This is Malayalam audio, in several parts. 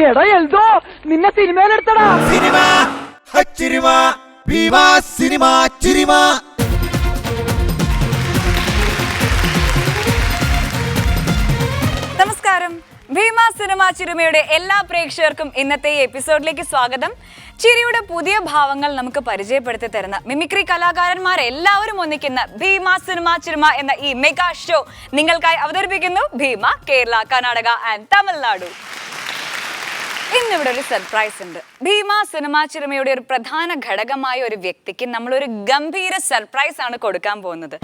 എടാ എൽദോ നിന്നെ സിനിമയിലെടുത്തടാ. സിനിമ ഹച്ചിരിമ ഭീമാ സിനിമ ചിരിമ. നമസ്കാരം. ഭീമ സിനിമ ചിരുമയുടെ എല്ലാ പ്രേക്ഷകർക്കും ഇന്നത്തെ ഈ എപ്പിസോഡിലേക്ക് സ്വാഗതം. ചിരിയുടെ പുതിയ ഭാവങ്ങൾ നമുക്ക് പരിചയപ്പെടുത്തി തരുന്ന മിമിക്രി കലാകാരന്മാരെല്ലാവരും ഒന്നിക്കുന്ന ഭീമ സിനിമ ചിരുമ എന്ന ഈ മെഗാ ഷോ നിങ്ങൾക്കായി അവതരിപ്പിക്കുന്നു ഭീമ കേരള, കർണാടക ആൻഡ് തമിഴ്നാടു. ഇന്നിവിടെ ഒരു സർപ്രൈസ് ഉണ്ട്. ഭീമ സിനിമ ചിരുമയുടെ ഒരു പ്രധാന ഘടകമായ ഒരു വ്യക്തിക്ക് നമ്മളൊരു ഗംഭീര സർപ്രൈസ് ആണ് കൊടുക്കാൻ പോകുന്നത്.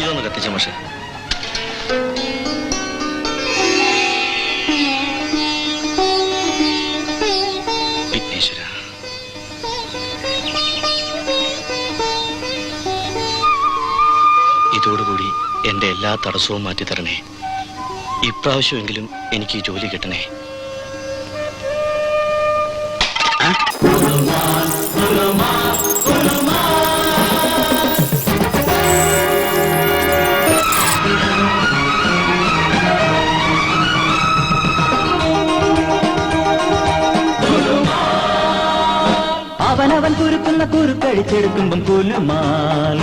ഇതൊന്ന് കത്തിച്ച പക്ഷേ വിഘ്നേശ്വര, ഇതോടുകൂടി എന്റെ എല്ലാ തടസ്സവും മാറ്റിത്തരണേ. ഇപ്രാവശ്യമെങ്കിലും എനിക്ക് ഈ ജോലി കിട്ടണേ. അവനവൻ കുരുക്കുന്ന കുരുക്കഴിച്ചെടുക്കുമ്പം കുലുമാൽ,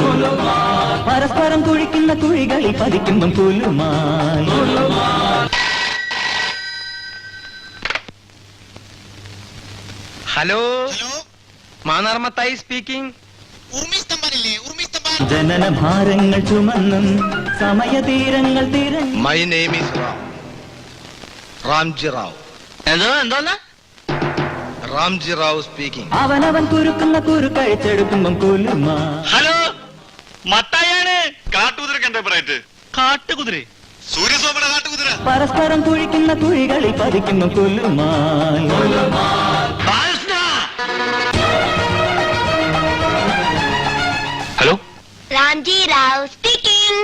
പരസ്പരം കുഴിക്കുന്ന കുഴികളിൽ പതിക്കുമ്പം കുലുമാൽ. Hello, മാനാർമത്തായി speaking. ജനനഭാരങ്ങൾ ചുമന്നും സമയതീരങ്ങൾ തിരഞ്ഞു. My name is Ramji Rao. എന്തോന്നാ? റാംജി റാവു സ്പീക്കിംഗ്. അവനവൻ കുരുക്കുന്ന കുരുക്കഴിച്ചെടുക്കുമ്പം കുലുമാൽ. ഹലോ, മത്തായാണ്. കാട്ടുകുതിരക്ക് എന്താ പറയട്ട്? കാട്ടുകുതിര, സൂര്യസോമന കാട്ടുകുതിര. പരസ്പരം കുഴിക്കുന്ന കുഴികളിൽ പതിക്കുമ്പം കുലുമാൽ. Hello, Ramji Rao speaking.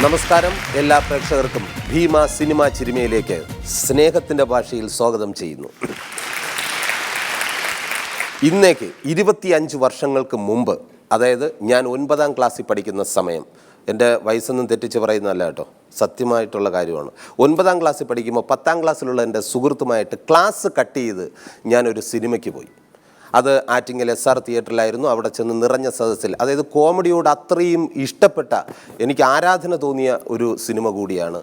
നമസ്കാരം. എല്ലാ പ്രേക്ഷകർക്കും ഭീമ സിനിമ ചിരിമയിലേക്ക് സ്നേഹത്തിൻ്റെ ഭാഷയിൽ സ്വാഗതം ചെയ്യുന്നു. ഇന്നേക്ക് 25 വർഷങ്ങൾക്ക് മുമ്പ്, അതായത് ഞാൻ 9ാം ക്ലാസ്സിൽ പഠിക്കുന്ന സമയം, എൻ്റെ വയസ്സൊന്നും തെറ്റിച്ച് പറയുന്നതല്ല കേട്ടോ, സത്യമായിട്ടുള്ള കാര്യമാണ്. 9ാം ക്ലാസ്സിൽ പഠിക്കുമ്പോൾ 10ാം ക്ലാസ്സിലുള്ള എൻ്റെ സുഹൃത്തുമായിട്ട് ക്ലാസ് കട്ട് ചെയ്ത് ഞാനൊരു സിനിമയ്ക്ക് പോയി. അത് ആറ്റിങ്ങൽ SR തിയേറ്ററിലായിരുന്നു. അവിടെ ചെന്ന് നിറഞ്ഞ സദസ്സിൽ, അതായത് കോമഡിയോട് അത്രയും ഇഷ്ടപ്പെട്ട, എനിക്ക് ആരാധന തോന്നിയ ഒരു സിനിമ കൂടിയാണ്.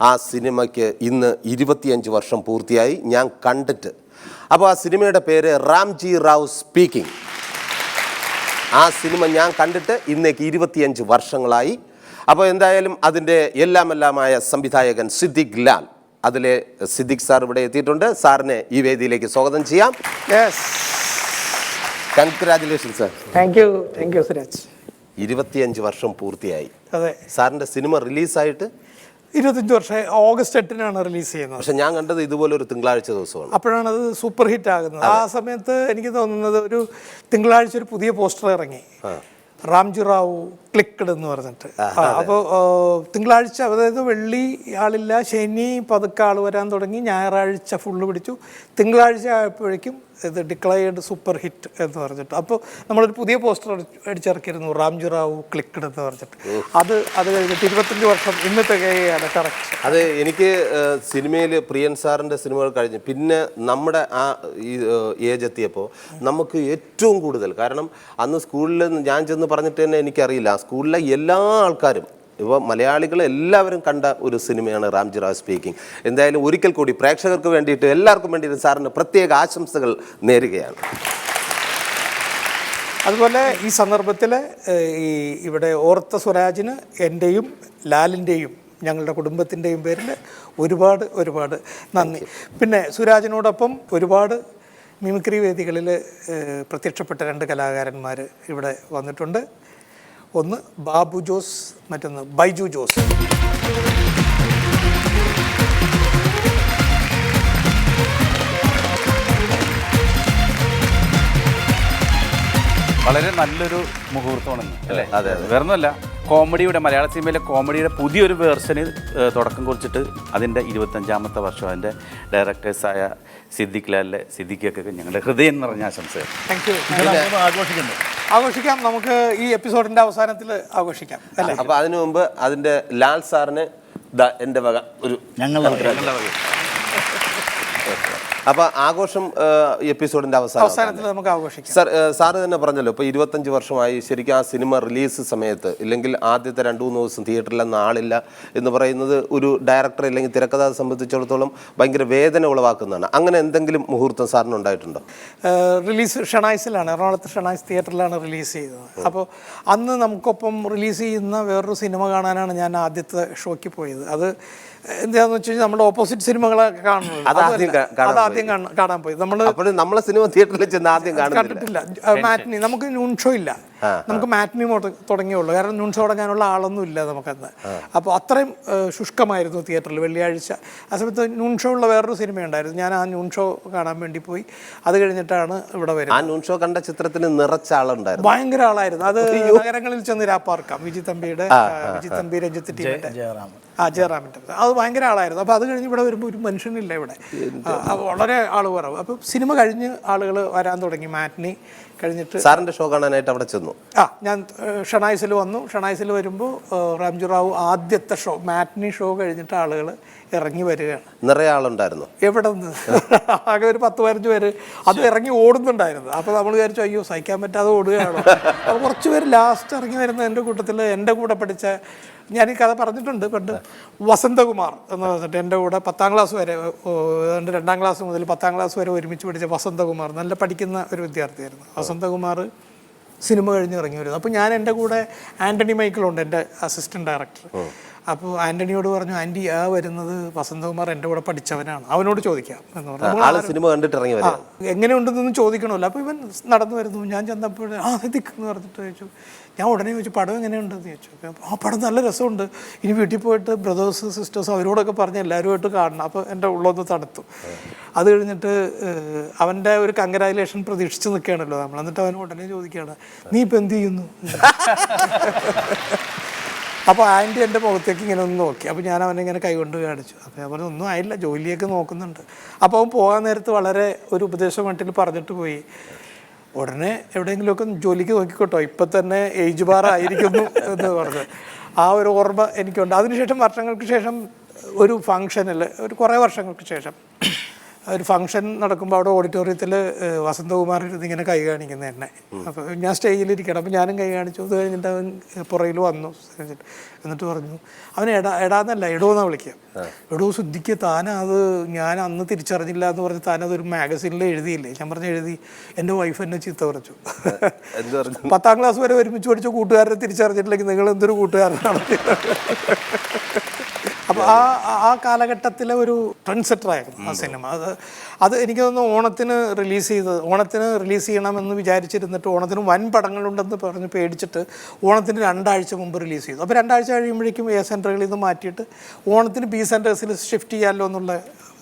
ആ സിനിമയ്ക്ക് ഇന്ന് 25 വർഷം പൂർത്തിയായി ഞാൻ കണ്ടിട്ട്. അപ്പോൾ ആ സിനിമയുടെ പേര് റാംജി റാവു സ്പീക്കിംഗ്. ആ സിനിമ ഞാൻ കണ്ടിട്ട് ഇന്നേക്ക് 25 വർഷങ്ങളായി. അപ്പോൾ എന്തായാലും അതിൻ്റെ എല്ലാമെല്ലാമായ സംവിധായകൻ സിദ്ദിഖ് ലാൽ, അതിലെ സിദ്ദിഖ് സാർ ഇവിടെ എത്തിയിട്ടുണ്ട്. സാറിനെ ഈ വേദിയിലേക്ക് സ്വാഗതം ചെയ്യാം. Congratulation sir. Thank you Suraj. 25 വർഷം പൂർത്തിയായി. അതെ, സാറിൻ്റെ സിനിമ റിലീസായിട്ട് 25 വർഷമായി. ഓഗസ്റ്റ് 8-നാണ് റിലീസ് ചെയ്യുന്നത്. പക്ഷെ ഞാൻ കണ്ടത് ഇതുപോലെ ഒരു തിങ്കളാഴ്ച ദിവസമാണ്. അപ്പോഴാണ് അത് സൂപ്പർ ഹിറ്റ് ആകുന്നത്. ആ സമയത്ത് എനിക്ക് തോന്നുന്നത് ഒരു തിങ്കളാഴ്ച ഒരു പുതിയ പോസ്റ്റർ ഇറങ്ങി, റാംജി റാവു ക്ലിക്ക്ഡ് എന്ന് പറഞ്ഞിട്ട്. അപ്പോൾ തിങ്കളാഴ്ച, അതായത് വെള്ളി ആളില്ല, ശനി പതുക്കെ ആൾ വരാൻ തുടങ്ങി, ഞായറാഴ്ച ഫുള്ള് പിടിച്ചു, തിങ്കളാഴ്ച ആയപ്പോഴേക്കും ഇത് ഡിക്ലയർഡ് സൂപ്പർ ഹിറ്റ് എന്ന് പറഞ്ഞിട്ട്. അപ്പോൾ നമ്മളൊരു പുതിയ പോസ്റ്റർ അടിച്ചിറക്കിയിരുന്നു, റാംജി റാവു ക്ലിക്ക്ഡ് എന്ന് പറഞ്ഞിട്ട്. അത് കഴിഞ്ഞിട്ട് 25 വർഷം ഇന്ന് തികയാണ്. കറക്റ്റ്. അത് എനിക്ക് സിനിമയിൽ പ്രിയൻ സാറിൻ്റെ സിനിമകൾ കഴിഞ്ഞ് പിന്നെ നമ്മുടെ ആ ഈ ഏജ് എത്തിയപ്പോൾ നമുക്ക് ഏറ്റവും കൂടുതൽ, കാരണം അന്ന് സ്കൂളിൽ ഞാൻ ചെന്ന് പറഞ്ഞിട്ട് തന്നെ എനിക്കറിയില്ല, സ്കൂളിലെ എല്ലാ ആൾക്കാരും, ഇപ്പോൾ മലയാളികൾ എല്ലാവരും കണ്ട ഒരു സിനിമയാണ് റാംജി റാവു സ്പീക്കിംഗ്. എന്തായാലും ഒരിക്കൽ കൂടി പ്രേക്ഷകർക്ക് വേണ്ടിയിട്ട്, എല്ലാവർക്കും വേണ്ടിയിട്ട് സാറിന് പ്രത്യേക ആശംസകൾ നേരുകയാണ്. അതുപോലെ ഈ സന്ദർഭത്തിൽ ഈ ഇവിടെ ഓർത്ത സ്വരാജിന് എൻ്റെയും ലാലിൻ്റെയും ഞങ്ങളുടെ കുടുംബത്തിൻ്റെയും പേരിൽ ഒരുപാട് ഒരുപാട് നന്ദി. പിന്നെ സുരാജിനോടൊപ്പം ഒരുപാട് മിമിക്രി വേദികളിൽ പ്രത്യക്ഷപ്പെട്ട 2 കലാകാരന്മാർ ഇവിടെ വന്നിട്ടുണ്ട്. ഒന്ന് ബാബു ജോസ്, മറ്റൊന്ന് ബൈജു ജോസ്. വളരെ നല്ലൊരു മുഹൂർത്തമാണ് അല്ലേ? അതെ, വേറൊന്നുമല്ല, കോമഡിയുടെ മലയാള സിനിമയിലെ കോമഡിയുടെ പുതിയൊരു വേർഷന് തുടക്കം കുറിച്ചിട്ട് അതിൻ്റെ 25ാമത്തെ വർഷം അതിൻ്റെ ഡയറക്ടേഴ്സായ സിദ്ദിഖ് ലാലിലെ സിദ്ദിഖൊക്കെ ഞങ്ങളുടെ ഹൃദയം നിറഞ്ഞ ആശംസകൾ. Thank you. ആഘോഷിക്കാം, നമുക്ക് ഈ എപ്പിസോഡിൻ്റെ അവസാനത്തിൽ ആഘോഷിക്കാം അല്ലേ? അപ്പോൾ അതിനു മുമ്പ് അതിൻ്റെ ലാൽ സാറിന് എൻ്റെ വക ഒരു ഞങ്ങളുടെ വക. അപ്പോൾ ആഘോഷം എപ്പിസോഡിൻ്റെ അവസാനത്തിൽ നമുക്ക് ആഘോഷിക്കാം. സാറ് തന്നെ പറഞ്ഞല്ലോ, ഇപ്പോൾ 25 വർഷമായി ശരിക്കും ആ സിനിമ റിലീസ് സമയത്ത് ഇല്ലെങ്കിൽ ആദ്യത്തെ 2-3 ദിവസം തിയേറ്ററിലൊന്നും ആളില്ല എന്ന് പറയുന്നത് ഒരു ഡയറക്ടർ അല്ലെങ്കിൽ തിരക്കഥ സംബന്ധിച്ചിടത്തോളം ഭയങ്കര വേദന ഉളവാക്കുന്നതാണ്. അങ്ങനെ എന്തെങ്കിലും മുഹൂർത്തം സാറിന് ഉണ്ടായിട്ടുണ്ടോ? റിലീസ് ഷണായ്സിലാണ്, എറണാകുളത്ത് ഷണായ്സ് തിയേറ്ററിലാണ് റിലീസ് ചെയ്തത്. അപ്പോൾ അന്ന് നമുക്കൊപ്പം റിലീസ് ചെയ്യുന്ന വേറൊരു സിനിമ കാണാനാണ് ഞാൻ ആദ്യത്തെ ഷോയ്ക്ക് പോയത്. അത് എന്താണെന്ന് വെച്ച് കഴിഞ്ഞാൽ നമ്മുടെ ഓപ്പോസിറ്റ് സിനിമകളൊക്കെ കാണുന്നത് ആദ്യം കാണാൻ പോയി. നമ്മളെ സിനിമ തിയേറ്ററിൽ ചെന്ന് ആദ്യം കണ്ടിട്ടില്ല. മാറ്റ്നി, നമുക്ക് നൂൺ ഷോ ഇല്ല, നമുക്ക് മാറ്റ്നി തുടങ്ങിയുള്ളൂ. കാരണം നൂൺ ഷോ തുടങ്ങാനുള്ള ആളൊന്നും ഇല്ല നമുക്കന്ന്. അപ്പോൾ അത്രയും ശുഷ്കമായിരുന്നു തിയേറ്ററിൽ വെള്ളിയാഴ്ച. ആ സമയത്ത് നൂൺ ഷോ ഉള്ള വേറൊരു സിനിമയുണ്ടായിരുന്നു. ഞാൻ ആ നൂൺ ഷോ കാണാൻ വേണ്ടി പോയി. അത് കഴിഞ്ഞിട്ടാണ് ഇവിടെ വരുന്നത്. ആ നൂൺ ഷോ കണ്ട ചിത്രത്തിന് നിറച്ച ആളുണ്ടായിരുന്നു, ഭയങ്കര ആളായിരുന്നു. അത് നഗരങ്ങളിൽ ചെന്ന് രാപ്പാർക്കാം, വിജി തമ്പി, രഞ്ജിത്ത് ടീമിന്റെ ജയറാമിൻ്റെ, അത് ഭയങ്കര ആളായിരുന്നു. അപ്പോൾ അത് കഴിഞ്ഞ് ഇവിടെ വരുമ്പോൾ ഒരു മനുഷ്യനില്ല ഇവിടെ, വളരെ ആൾ കുറവ്. അപ്പോൾ സിനിമ കഴിഞ്ഞ് ആളുകൾ വരാൻ തുടങ്ങി. മാറ്റ്നി കഴിഞ്ഞിട്ട് സാറിൻ്റെ ഷോ കാണാനായിട്ട് അവിടെ ചെന്നു. ഞാൻ ഷണായ്സിൽ വന്നു. ഷണായ്സിൽ വരുമ്പോൾ റാംജി റാവു ആദ്യത്തെ ഷോ, മാറ്റ്നി ഷോ കഴിഞ്ഞിട്ട് ആളുകൾ ഇറങ്ങി വരികയാണ്. നിറയെ ആളുണ്ടായിരുന്നു. എവിടെ നിന്ന്? ആകെ ഒരു 10-15 പേര് അത് ഇറങ്ങി ഓടുന്നുണ്ടായിരുന്നു. അപ്പോൾ നമ്മൾ വിചാരിച്ചു അയ്യോ സഹിക്കാൻ പറ്റാതെ ഓടുകയാണോ. അപ്പോൾ കുറച്ച് പേര് ലാസ്റ്റ് ഇറങ്ങി വരുന്ന എൻ്റെ കൂട്ടത്തിൽ എൻ്റെ കൂടെ പഠിച്ച, ഞാൻ ഈ കഥ പറഞ്ഞിട്ടുണ്ട് പണ്ട്, വസന്തകുമാർ എന്ന് പറഞ്ഞിട്ട് എൻ്റെ കൂടെ 10ാം ക്ലാസ് വരെ, 2ാം ക്ലാസ് മുതൽ 10ാം ക്ലാസ് വരെ ഒരുമിച്ച് പഠിച്ച വസന്തകുമാർ, നല്ല പഠിക്കുന്ന ഒരു വിദ്യാർത്ഥിയായിരുന്നു. വസന്തകുമാർ സിനിമ കഴിഞ്ഞ് ഇറങ്ങി വരുന്നത്. അപ്പോൾ ഞാൻ എൻ്റെ കൂടെ ആൻ്റണി മൈക്കിളുണ്ട്, എൻ്റെ അസിസ്റ്റൻറ്റ് ഡയറക്ടർ. അപ്പോൾ ആൻ്റണിയോട് പറഞ്ഞു, ആൻറ്റി ആ വരുന്നത് വസന്തകുമാർ എൻ്റെ കൂടെ പഠിച്ചവനാണ്, അവനോട് ചോദിക്കാം എന്ന് പറഞ്ഞു. സിനിമ കണ്ടിട്ട് ഇറങ്ങി വരാം, എങ്ങനെയുണ്ടെന്നൊന്നും ചോദിക്കണമല്ലോ. അപ്പോൾ ഇവൻ നടന്നു വരുന്നു. ഞാൻ ചെന്നപ്പോൾ സിദ്ദിഖ് എന്ന് പറഞ്ഞിട്ട് ചോദിച്ചു. ഞാൻ ഉടനെ ചോദിച്ചു പടം എങ്ങനെയുണ്ടെന്ന് ചോദിച്ചു. ആ പടം നല്ല രസമുണ്ട്, ഇനി വീട്ടിൽ പോയിട്ട് ബ്രദേഴ്സ് സിസ്റ്റേഴ്സ് അവരോടൊക്കെ പറഞ്ഞ് എല്ലാവരുമായിട്ട് കാണണം. അപ്പോൾ എൻ്റെ ഉള്ളൊന്ന് തണുത്തു. അത് കഴിഞ്ഞിട്ട് അവൻ്റെ ഒരു കൺഗ്രാജുലേഷൻ പ്രതീക്ഷിച്ച് നിൽക്കുകയാണല്ലോ നമ്മൾ. എന്നിട്ട് അവൻ ഉടനെ ചോദിക്കുകയാണ്, നീ ഇപ്പം എന്ത് ചെയ്യുന്നു? അപ്പോൾ ആൻറ്റി എൻ്റെ മുഖത്തേക്ക് ഇങ്ങനെ ഒന്ന് നോക്കി. അപ്പോൾ ഞാൻ അവനിങ്ങനെ കൈകൊണ്ട് കാണിച്ചു. അപ്പോൾ ഞാൻ പറഞ്ഞു ഒന്നും ആയില്ല, ജോലിയൊക്കെ നോക്കുന്നുണ്ട്. അപ്പോൾ അവൻ പോകാൻ നേരത്ത് വളരെ ഒരു ഉപദേശ മട്ടിൽ പറഞ്ഞിട്ട് പോയി, ഉടനെ എവിടെയെങ്കിലുമൊക്കെ ജോലിക്ക് നോക്കിക്കോട്ടോ, ഇപ്പം തന്നെ ഏജ് ബാർ ആയിരിക്കുന്നു എന്ന് പറഞ്ഞു. ആ ഒരു ഓർമ്മ എനിക്കുണ്ട്. അതിനുശേഷം വർഷങ്ങൾക്ക് ശേഷം ഒരു ഫങ്ഷനിൽ, ഒരു കുറേ വർഷങ്ങൾക്ക് ശേഷം ഒരു ഫംഗ്ഷൻ നടക്കുമ്പോൾ അവിടെ ഓഡിറ്റോറിയത്തിൽ വസന്തകുമാർ ഇങ്ങനെ കൈ കാണിക്കുന്നത് എന്നെ. അപ്പോൾ ഞാൻ സ്റ്റേജിലിരിക്കണം. അപ്പോൾ ഞാനും കൈ കാണിച്ചു. അത് കഴിഞ്ഞിട്ട് അവൻ പുറയിൽ വന്നു. എന്നിട്ട് പറഞ്ഞു, അവൻ എടാന്നല്ല എടോന്നാണ് വിളിക്കുക. എടോ സിദ്ദിഖ്, താനത് ഞാൻ അന്ന് തിരിച്ചറിഞ്ഞില്ല എന്ന് പറഞ്ഞ് താനതൊരു മാഗസീനിൽ എഴുതിയില്ലേ? ഞാൻ പറഞ്ഞു എഴുതി. എൻ്റെ വൈഫ് എന്നെ ചീത്ത പറഞ്ഞു. 10ാം ക്ലാസ് വരെ ഒരുമിച്ച് പഠിച്ച കൂട്ടുകാരനെ തിരിച്ചറിഞ്ഞിട്ടില്ലെങ്കിൽ നിങ്ങൾ എന്തൊരു കൂട്ടുകാരനാണ്. അപ്പോൾ ആ കാലഘട്ടത്തിലെ ഒരു ട്രെൻഡ് സെറ്ററായിരുന്നു ആ സിനിമ. അത് എനിക്ക് തോന്നുന്നു ഓണത്തിന് റിലീസ് ചെയ്യണമെന്ന് വിചാരിച്ചിരുന്നിട്ട് ഓണത്തിന് വൻ പടങ്ങളുണ്ടെന്ന് പറഞ്ഞ് പേടിച്ചിട്ട് ഓണത്തിന് 2 ആഴ്ച മുമ്പ് റിലീസ് ചെയ്തു. അപ്പോൾ 2 ആഴ്ച കഴിയുമ്പോഴേക്കും എ സെൻറ്ററുകളിൽ നിന്ന് മാറ്റിയിട്ട് ഓണത്തിന് ബി സെൻറ്റേഴ്സിൽ ഷിഫ്റ്റ് ചെയ്യാമല്ലോ എന്നുള്ള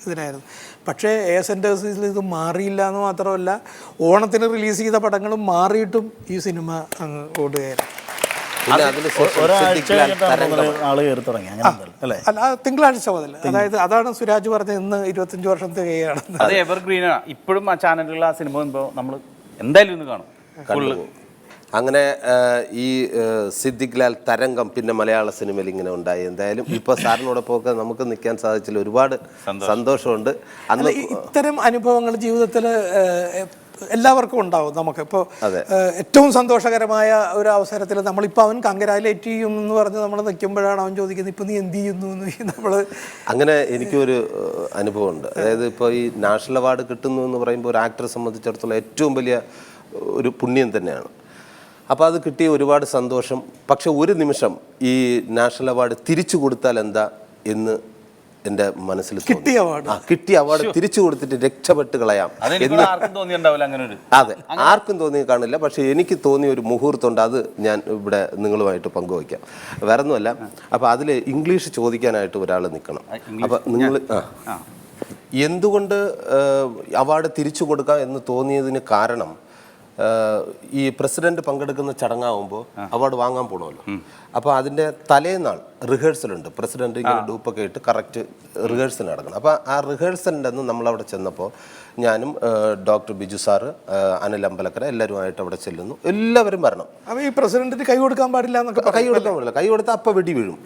ഇതിനായിരുന്നു. പക്ഷേ എ സെൻറ്റേഴ്സിൽ ഇത് മാറിയില്ല എന്ന് മാത്രമല്ല, ഓണത്തിന് റിലീസ് ചെയ്ത പടങ്ങളും മാറിയിട്ടും ഈ സിനിമ അങ്ങ് ഓടുകയായിരുന്നു. അല്ല, തിങ്കളാഴ്ച മുതൽ, അതായത് അതാണ് സുരാജ് പറഞ്ഞത്, ഇന്ന് 25 വർഷം തികയാണ്. അത് എവർഗ്രീനാണ്. ഇപ്പോഴും ആ ചാനലുകളിൽ ആ സിനിമ നമ്മൾ എന്തായാലും ഇന്ന് കാണും. അങ്ങനെ ഈ സിദ്ദിഖ് ലാൽ തരംഗം പിന്നെ മലയാള സിനിമയിൽ ഇങ്ങനെ ഉണ്ടായി. എന്തായാലും ഇപ്പോൾ സാറിനോടൊപ്പമൊക്കെ നമുക്ക് നിൽക്കാൻ സാധിച്ചതിൽ ഒരുപാട് സന്തോഷമുണ്ട്. അന്ന് ഇത്തരം അനുഭവങ്ങൾ ജീവിതത്തിൽ എല്ലാവർക്കും ഉണ്ടാവും. നമുക്കിപ്പോൾ ഏറ്റവും സന്തോഷകരമായ ഒരു അവസരത്തിൽ നമ്മളിപ്പോൾ അവൻ കൺഗ്രാജുലേറ്റ് ചെയ്യും എന്ന് പറഞ്ഞ് നമ്മൾ നിൽക്കുമ്പോഴാണ് അവൻ ചോദിക്കുന്നത് ഇപ്പം നീ എന്ത് ചെയ്യുന്നു എന്ന്. നമ്മൾ അങ്ങനെ എനിക്കൊരു അനുഭവമുണ്ട്. അതായത് ഇപ്പോൾ ഈ നാഷണൽ അവാർഡ് കിട്ടുന്നു എന്ന് പറയുമ്പോൾ ഒരു ആക്ടറെ സംബന്ധിച്ചിടത്തോളം ഏറ്റവും വലിയ ഒരു പുണ്യം തന്നെയാണ്. അപ്പോൾ അത് കിട്ടിയ ഒരുപാട് സന്തോഷം. പക്ഷെ ഒരു നിമിഷം ഈ നാഷണൽ അവാർഡ് തിരിച്ചു കൊടുത്താൽ എന്താ എന്ന് എൻ്റെ മനസ്സിൽ തോന്നി. കിട്ടിയ അവാർഡ് തിരിച്ചു കൊടുത്തിട്ട് രക്ഷപ്പെട്ട് കളയാം എന്ന് ആർക്കും തോന്നിയിട്ടുണ്ടാവില്ല അങ്ങനെ ഒരു. അതെ, ആർക്കും തോന്നി കാണില്ല. പക്ഷെ എനിക്ക് തോന്നിയ ഒരു മുഹൂർത്തമുണ്ട്, അത് ഞാൻ ഇവിടെ നിങ്ങളുമായിട്ട് പങ്കുവയ്ക്കാം. വേറെ ഒന്നുമല്ല, അപ്പോൾ അതിൽ ഇംഗ്ലീഷ് ചോദിക്കാനായിട്ട് ഒരാൾ നിൽക്കണം. അപ്പോൾ നിങ്ങൾ എന്തുകൊണ്ട് അവാർഡ് തിരിച്ചു കൊടുക്കാം എന്ന് തോന്നിയതിന് കാരണം, ഈ പ്രസിഡന്റ് പങ്കെടുക്കുന്ന ചടങ്ങാവുമ്പോൾ അവാർഡ് വാങ്ങാൻ പോകണമല്ലോ. അപ്പോൾ അതിൻ്റെ തലേന്നാൾ റിഹേഴ്സലുണ്ട്. പ്രസിഡന്റ് ഇങ്ങനെ ഡൂപ്പൊക്കെ ഇട്ട് കറക്റ്റ് റിഹേഴ്സൽ നടക്കണം. അപ്പോൾ ആ റിഹേഴ്സലിൻ്റെ അന്ന് നമ്മളവിടെ ചെന്നപ്പോൾ ഞാനും ഡോക്ടർ ബിജു സാറ്, അനിൽ അമ്പലക്കര എല്ലാവരുമായിട്ട് അവിടെ ചെല്ലുന്നു. എല്ലാവരും വരണം. അപ്പോൾ ഈ പ്രസിഡന്റിന് കൈ കൊടുക്കാൻ പാടില്ല എന്നൊക്കെ കൈ കൊടുക്കാൻ പാടില്ല. കൈ കൊടുത്താൽ അപ്പം വെടി വീഴും.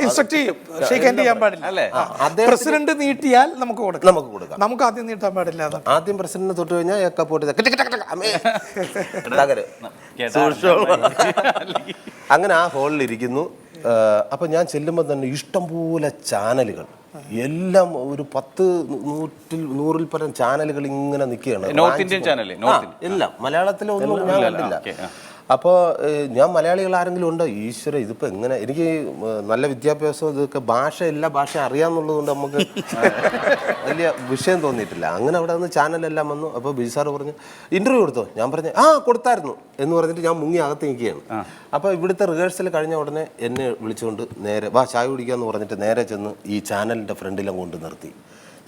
ഇൻസ്ട്രക്ട് ചെയ്യും, ഷേക്ക് ഹാൻഡ് ചെയ്യാൻ പാടില്ല. പ്രസിഡന്റ് നീട്ടിയാൽ നമുക്ക് കൊടുക്കാം. നമുക്ക് ആദ്യം നീട്ടാൻ പാടില്ല. ആദ്യം പ്രസിഡന്റിനെ തൊട്ട് കഴിഞ്ഞാൽ അങ്ങനെ ആ ഹോളിൽ ഇരിക്കുന്നു. അപ്പം ഞാൻ ചെല്ലുമ്പോൾ തന്നെ ഇഷ്ടംപോലെ ചാനലുകൾ, എല്ലാം ഒരു 100-100 പരം ചാനലുകൾ ഇങ്ങനെ നിൽക്കുകയാണ്. നോർത്ത് ഇന്ത്യൻ ചാനൽ എല്ലാം മലയാളത്തിലൊന്നും ഞാൻ കണ്ടില്ല. അപ്പോൾ ഞാൻ മലയാളികൾ ആരെങ്കിലും ഉണ്ടോ? ഈശ്വര, ഇതിപ്പോൾ എങ്ങനെ? എനിക്ക് നല്ല വിദ്യാഭ്യാസം, ഇതൊക്കെ ഭാഷ, എല്ലാ ഭാഷ അറിയാമെന്നുള്ളത് കൊണ്ട് നമുക്ക് വലിയ വിഷയം തോന്നിയിട്ടില്ല. അങ്ങനെ അവിടെ നിന്ന് ചാനലെല്ലാം വന്നു. അപ്പോൾ ബിജു സാറ് പറഞ്ഞു ഇൻ്റർവ്യൂ കൊടുത്തോ? ഞാൻ പറഞ്ഞു കൊടുത്തായിരുന്നു എന്ന് പറഞ്ഞിട്ട് ഞാൻ മുങ്ങി അകത്ത് നിൽക്കുകയാണ്. അപ്പോൾ ഇവിടുത്തെ റിഹേഴ്സൽ കഴിഞ്ഞ ഉടനെ എന്നെ വിളിച്ചുകൊണ്ട് നേരെ വാ ചായ കുടിക്കാമെന്ന് പറഞ്ഞിട്ട് നേരെ ചെന്ന് ഈ ചാനലിൻ്റെ ഫ്രണ്ടിലും കൊണ്ട് നിർത്തി.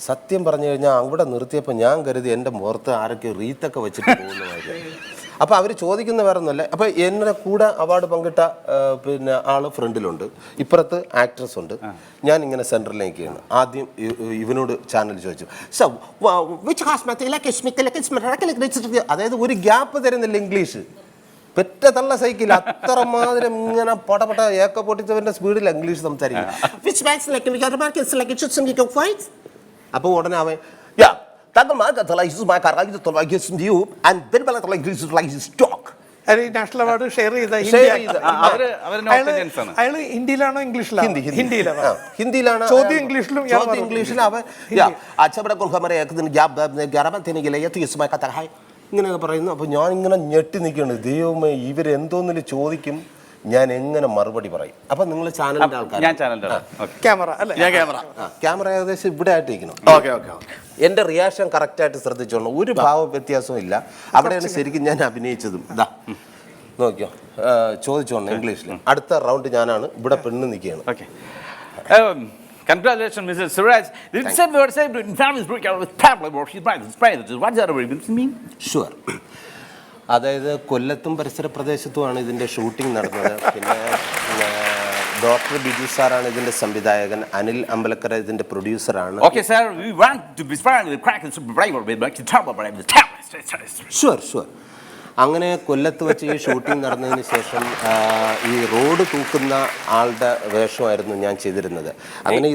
സത്യം പറഞ്ഞു കഴിഞ്ഞാൽ അവിടെ നിർത്തിയപ്പോൾ ഞാൻ കരുതി എൻ്റെ മുഖത്ത് ആരൊക്കെ റീത്തൊക്കെ വെച്ചിട്ട് പോകുന്നതായിരുന്നു. അപ്പോൾ അവർ ചോദിക്കുന്ന വേറെ ഒന്നുമല്ല. അപ്പോൾ എന്നെ കൂടെ അവാർഡ് പങ്കിട്ട പിന്നെ ആൾ ഫ്രണ്ടിലുണ്ട്, ഇപ്പുറത്ത് ആക്ട്രസ് ഉണ്ട്, ഞാൻ ഇങ്ങനെ സെൻറ്ററിലേക്കാണ്. ആദ്യം ഇവനോട് ചാനൽ ചോദിച്ചു, അതായത് ഒരു ഗ്യാപ്പ് തരുന്നില്ല ഇംഗ്ലീഷ്. പെറ്റ തള്ള സൈക്കിൾ അത്രമാതിരം ഇങ്ങനെ പടപട ഏക്ക പൊട്ടിച്ചവൻ്റെ സ്പീഡിൽ ഇംഗ്ലീഷ് സംസാരിക്കും. അപ്പോൾ ഉടനെ അവൻ നാഷണൽ അവാർഡ് ഷെയർ ചെയ്ത അയാൾ ഹിന്ദിയിലാണോ ഇംഗ്ലീഷിലാണോ? ഹിന്ദിയിലാണ്. ചോദ്യം ഇംഗ്ലീഷിലും ഇങ്ങനെയൊക്കെ പറയുന്നു. അപ്പോൾ ഞാൻ ഇങ്ങനെ ഞെട്ടി നിൽക്കുകയാണ്. ദൈവമേ, ഇവരെന്തോന്നിൽ ചോദിക്കും, ഞാൻ എങ്ങനെ മറുപടി പറയും? അപ്പം നിങ്ങൾ ചാനലിൻ്റെ ആൾക്കാർ, ക്യാമറ ഏകദേശം ഇവിടെ ആയിട്ടിരിക്കണം. എൻ്റെ റിയാക്ഷൻ കറക്റ്റായിട്ട് ശ്രദ്ധിച്ചോളൂ. ഒരു ഭാവ വ്യത്യാസവും ഇല്ല. അവിടെയാണ് ശരിക്കും ഞാൻ അഭിനയിച്ചതും. ഇതാ നോക്കിയോ, ചോദിച്ചോളൂ ഇംഗ്ലീഷിൽ. അടുത്ത റൗണ്ട് ഞാനാണ്. ഇവിടെ പെണ്ണ് നിൽക്കുകയാണ്. Congratulations, Mrs. Suraj. ഷുവർ. അതായത് കൊല്ലത്തും പരിസര പ്രദേശത്തുമാണ് ഇതിൻ്റെ ഷൂട്ടിംഗ് നടന്നത്. പിന്നെ ഡോക്ടർ ബിജു സാറാണ് ഇതിൻ്റെ സംവിധായകൻ, അനിൽ അമ്പലക്കര ഇതിൻ്റെ പ്രൊഡ്യൂസറാണ്. ഷുവർ. അങ്ങനെ കൊല്ലത്ത് വെച്ച് ഈ ഷൂട്ടിംഗ് നടന്നതിന് ശേഷം ഈ റോഡ് തൂക്കുന്ന ആളുടെ വേഷമായിരുന്നു ഞാൻ ചെയ്തിരുന്നത്. അങ്ങനെ ഈ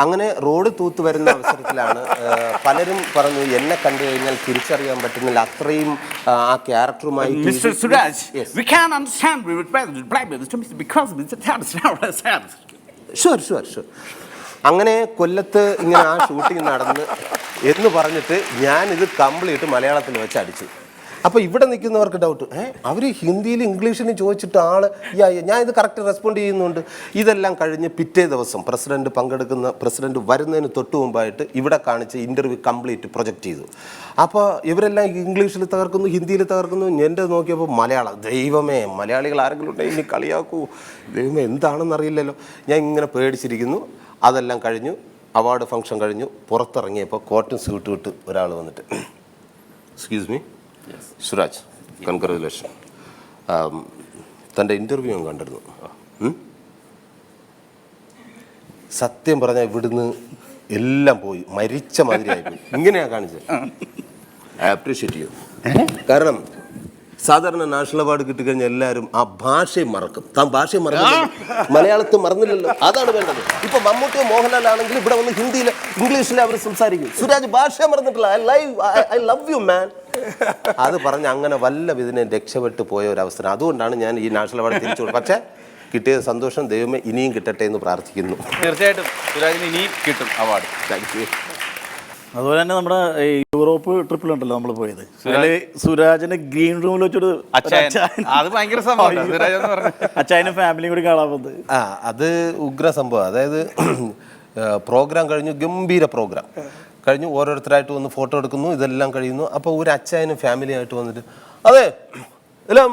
അങ്ങനെ റോഡ് തൂത്ത് വരുന്ന അവസരത്തിലാണ് പലരും പറഞ്ഞു എന്നെ കണ്ടു കഴിഞ്ഞാൽ തിരിച്ചറിയാൻ പറ്റുന്നില്ല, അത്രയും ആ ക്യാരക്ടറുമായി. ഷുവർ. അങ്ങനെ കൊല്ലത്ത് ഇങ്ങനെ ആ ഷൂട്ടിംഗ് നടന്ന് എന്ന് പറഞ്ഞിട്ട് ഞാനിത് കംപ്ലീറ്റ് മലയാളത്തിൽ വെച്ച് അടിച്ചു. അപ്പോൾ ഇവിടെ നിൽക്കുന്നവർക്ക് ഡൗട്ട്, അവർ ഹിന്ദിയിലും ഇംഗ്ലീഷിലും ചോദിച്ചിട്ട് ഞാൻ ഇത് കറക്റ്റ് റെസ്പോണ്ട് ചെയ്യുന്നുണ്ട്. ഇതെല്ലാം കഴിഞ്ഞ് പിറ്റേ ദിവസം പ്രസിഡന്റ് വരുന്നതിന് തൊട്ട് മുമ്പായിട്ട് ഇവിടെ കാണിച്ച് ഇൻ്റർവ്യൂ കംപ്ലീറ്റ് പ്രൊജക്റ്റ് ചെയ്തു. അപ്പോൾ ഇവരെല്ലാം ഇംഗ്ലീഷിൽ തകർക്കുന്നു, ഹിന്ദിയിൽ തകർക്കുന്നു. എൻ്റെ നോക്കിയപ്പോൾ മലയാളം. ദൈവമേ, മലയാളികൾ ആരെങ്കിലും ഉണ്ടെങ്കിൽ ഇനി കളിയാക്കൂ, ദൈവമേ എന്താണെന്നറിയില്ലല്ലോ. ഞാൻ ഇങ്ങനെ പേടിച്ചിരിക്കുന്നു. അതെല്ലാം കഴിഞ്ഞു, അവാർഡ് ഫംഗ്ഷൻ കഴിഞ്ഞു. പുറത്തിറങ്ങിയപ്പോൾ കോട്ടും സ്യൂട്ടും ഇട്ട് ഒരാൾ വന്നിട്ട്, എക്സ്ക്യൂസ് മീ സുരാജ്, കൺഗ്രാജുലേഷൻ. തൻ്റെ ഇൻ്റർവ്യൂ ഞാൻ കണ്ടിരുന്നു. സത്യം പറഞ്ഞാൽ ഇവിടുന്ന് എല്ലാം പോയി, മരിച്ച മാതിരിയായിപ്പോയി. ഇങ്ങനെയാണ് കാണിച്ചത്. ഐ അപ്രീഷിയേറ്റ് ചെയ്യും. കാരണം സാധാരണ നാഷണൽ അവാർഡ് കിട്ടിക്കഴിഞ്ഞാൽ എല്ലാവരും ആ ഭാഷയും മറക്കും. താൻ ഭാഷയും മറന്നില്ല, മലയാളത്തിൽ മറന്നില്ലല്ലോ, അതാണ് വേണ്ടത്. ഇപ്പൊ മമ്മൂട്ടിയോ മോഹൻലാൽ ആണെങ്കിൽ ഇവിടെ വന്ന് ഹിന്ദിയിൽ ഇംഗ്ലീഷിൽ അവർ സംസാരിക്കും. സുരാജ് ഭാഷ മറന്നിട്ടില്ല, ഐ ലവ് യു മാൻ. അത് പറഞ്ഞ് അങ്ങനെ വല്ല വിധനെ രക്ഷപ്പെട്ടു പോയ ഒരു അവസരം. അതുകൊണ്ടാണ് ഞാൻ ഈ നാഷണൽ അവാർഡ് തിരിച്ചു. പക്ഷേ കിട്ടിയ സന്തോഷം, ദൈവമേ ഇനിയും കിട്ടട്ടെ എന്ന് പ്രാർത്ഥിക്കുന്നു. തീർച്ചയായിട്ടും സുരാജിന് ഇനിയും കിട്ടും അവാർഡ്. Thank you. അതുപോലെ തന്നെ നമ്മുടെ ഈ യൂറോപ്പ് ട്രിപ്പിലുണ്ടല്ലോ നമ്മൾ പോയത്, അതില് സുരാജിന് ഗ്രീൻ റൂമിൽ വെച്ചൊരു അത് ഭയങ്കര സംഭവം. അച്ചായനും ഫാമിലിയും കൂടി കാണാൻ പോകുന്നത്. അത് ഉഗ്ര സംഭവം. അതായത് പ്രോഗ്രാം കഴിഞ്ഞു, ഗംഭീര പ്രോഗ്രാം കഴിഞ്ഞു, ഓരോരുത്തരായിട്ട് വന്ന് ഫോട്ടോ എടുക്കുന്നു, ഇതെല്ലാം കഴിയുന്നു. അപ്പോൾ ഒരു അച്ചായനും ഫാമിലിയായിട്ട് വന്നിട്ട്, അതെ എല്ലാം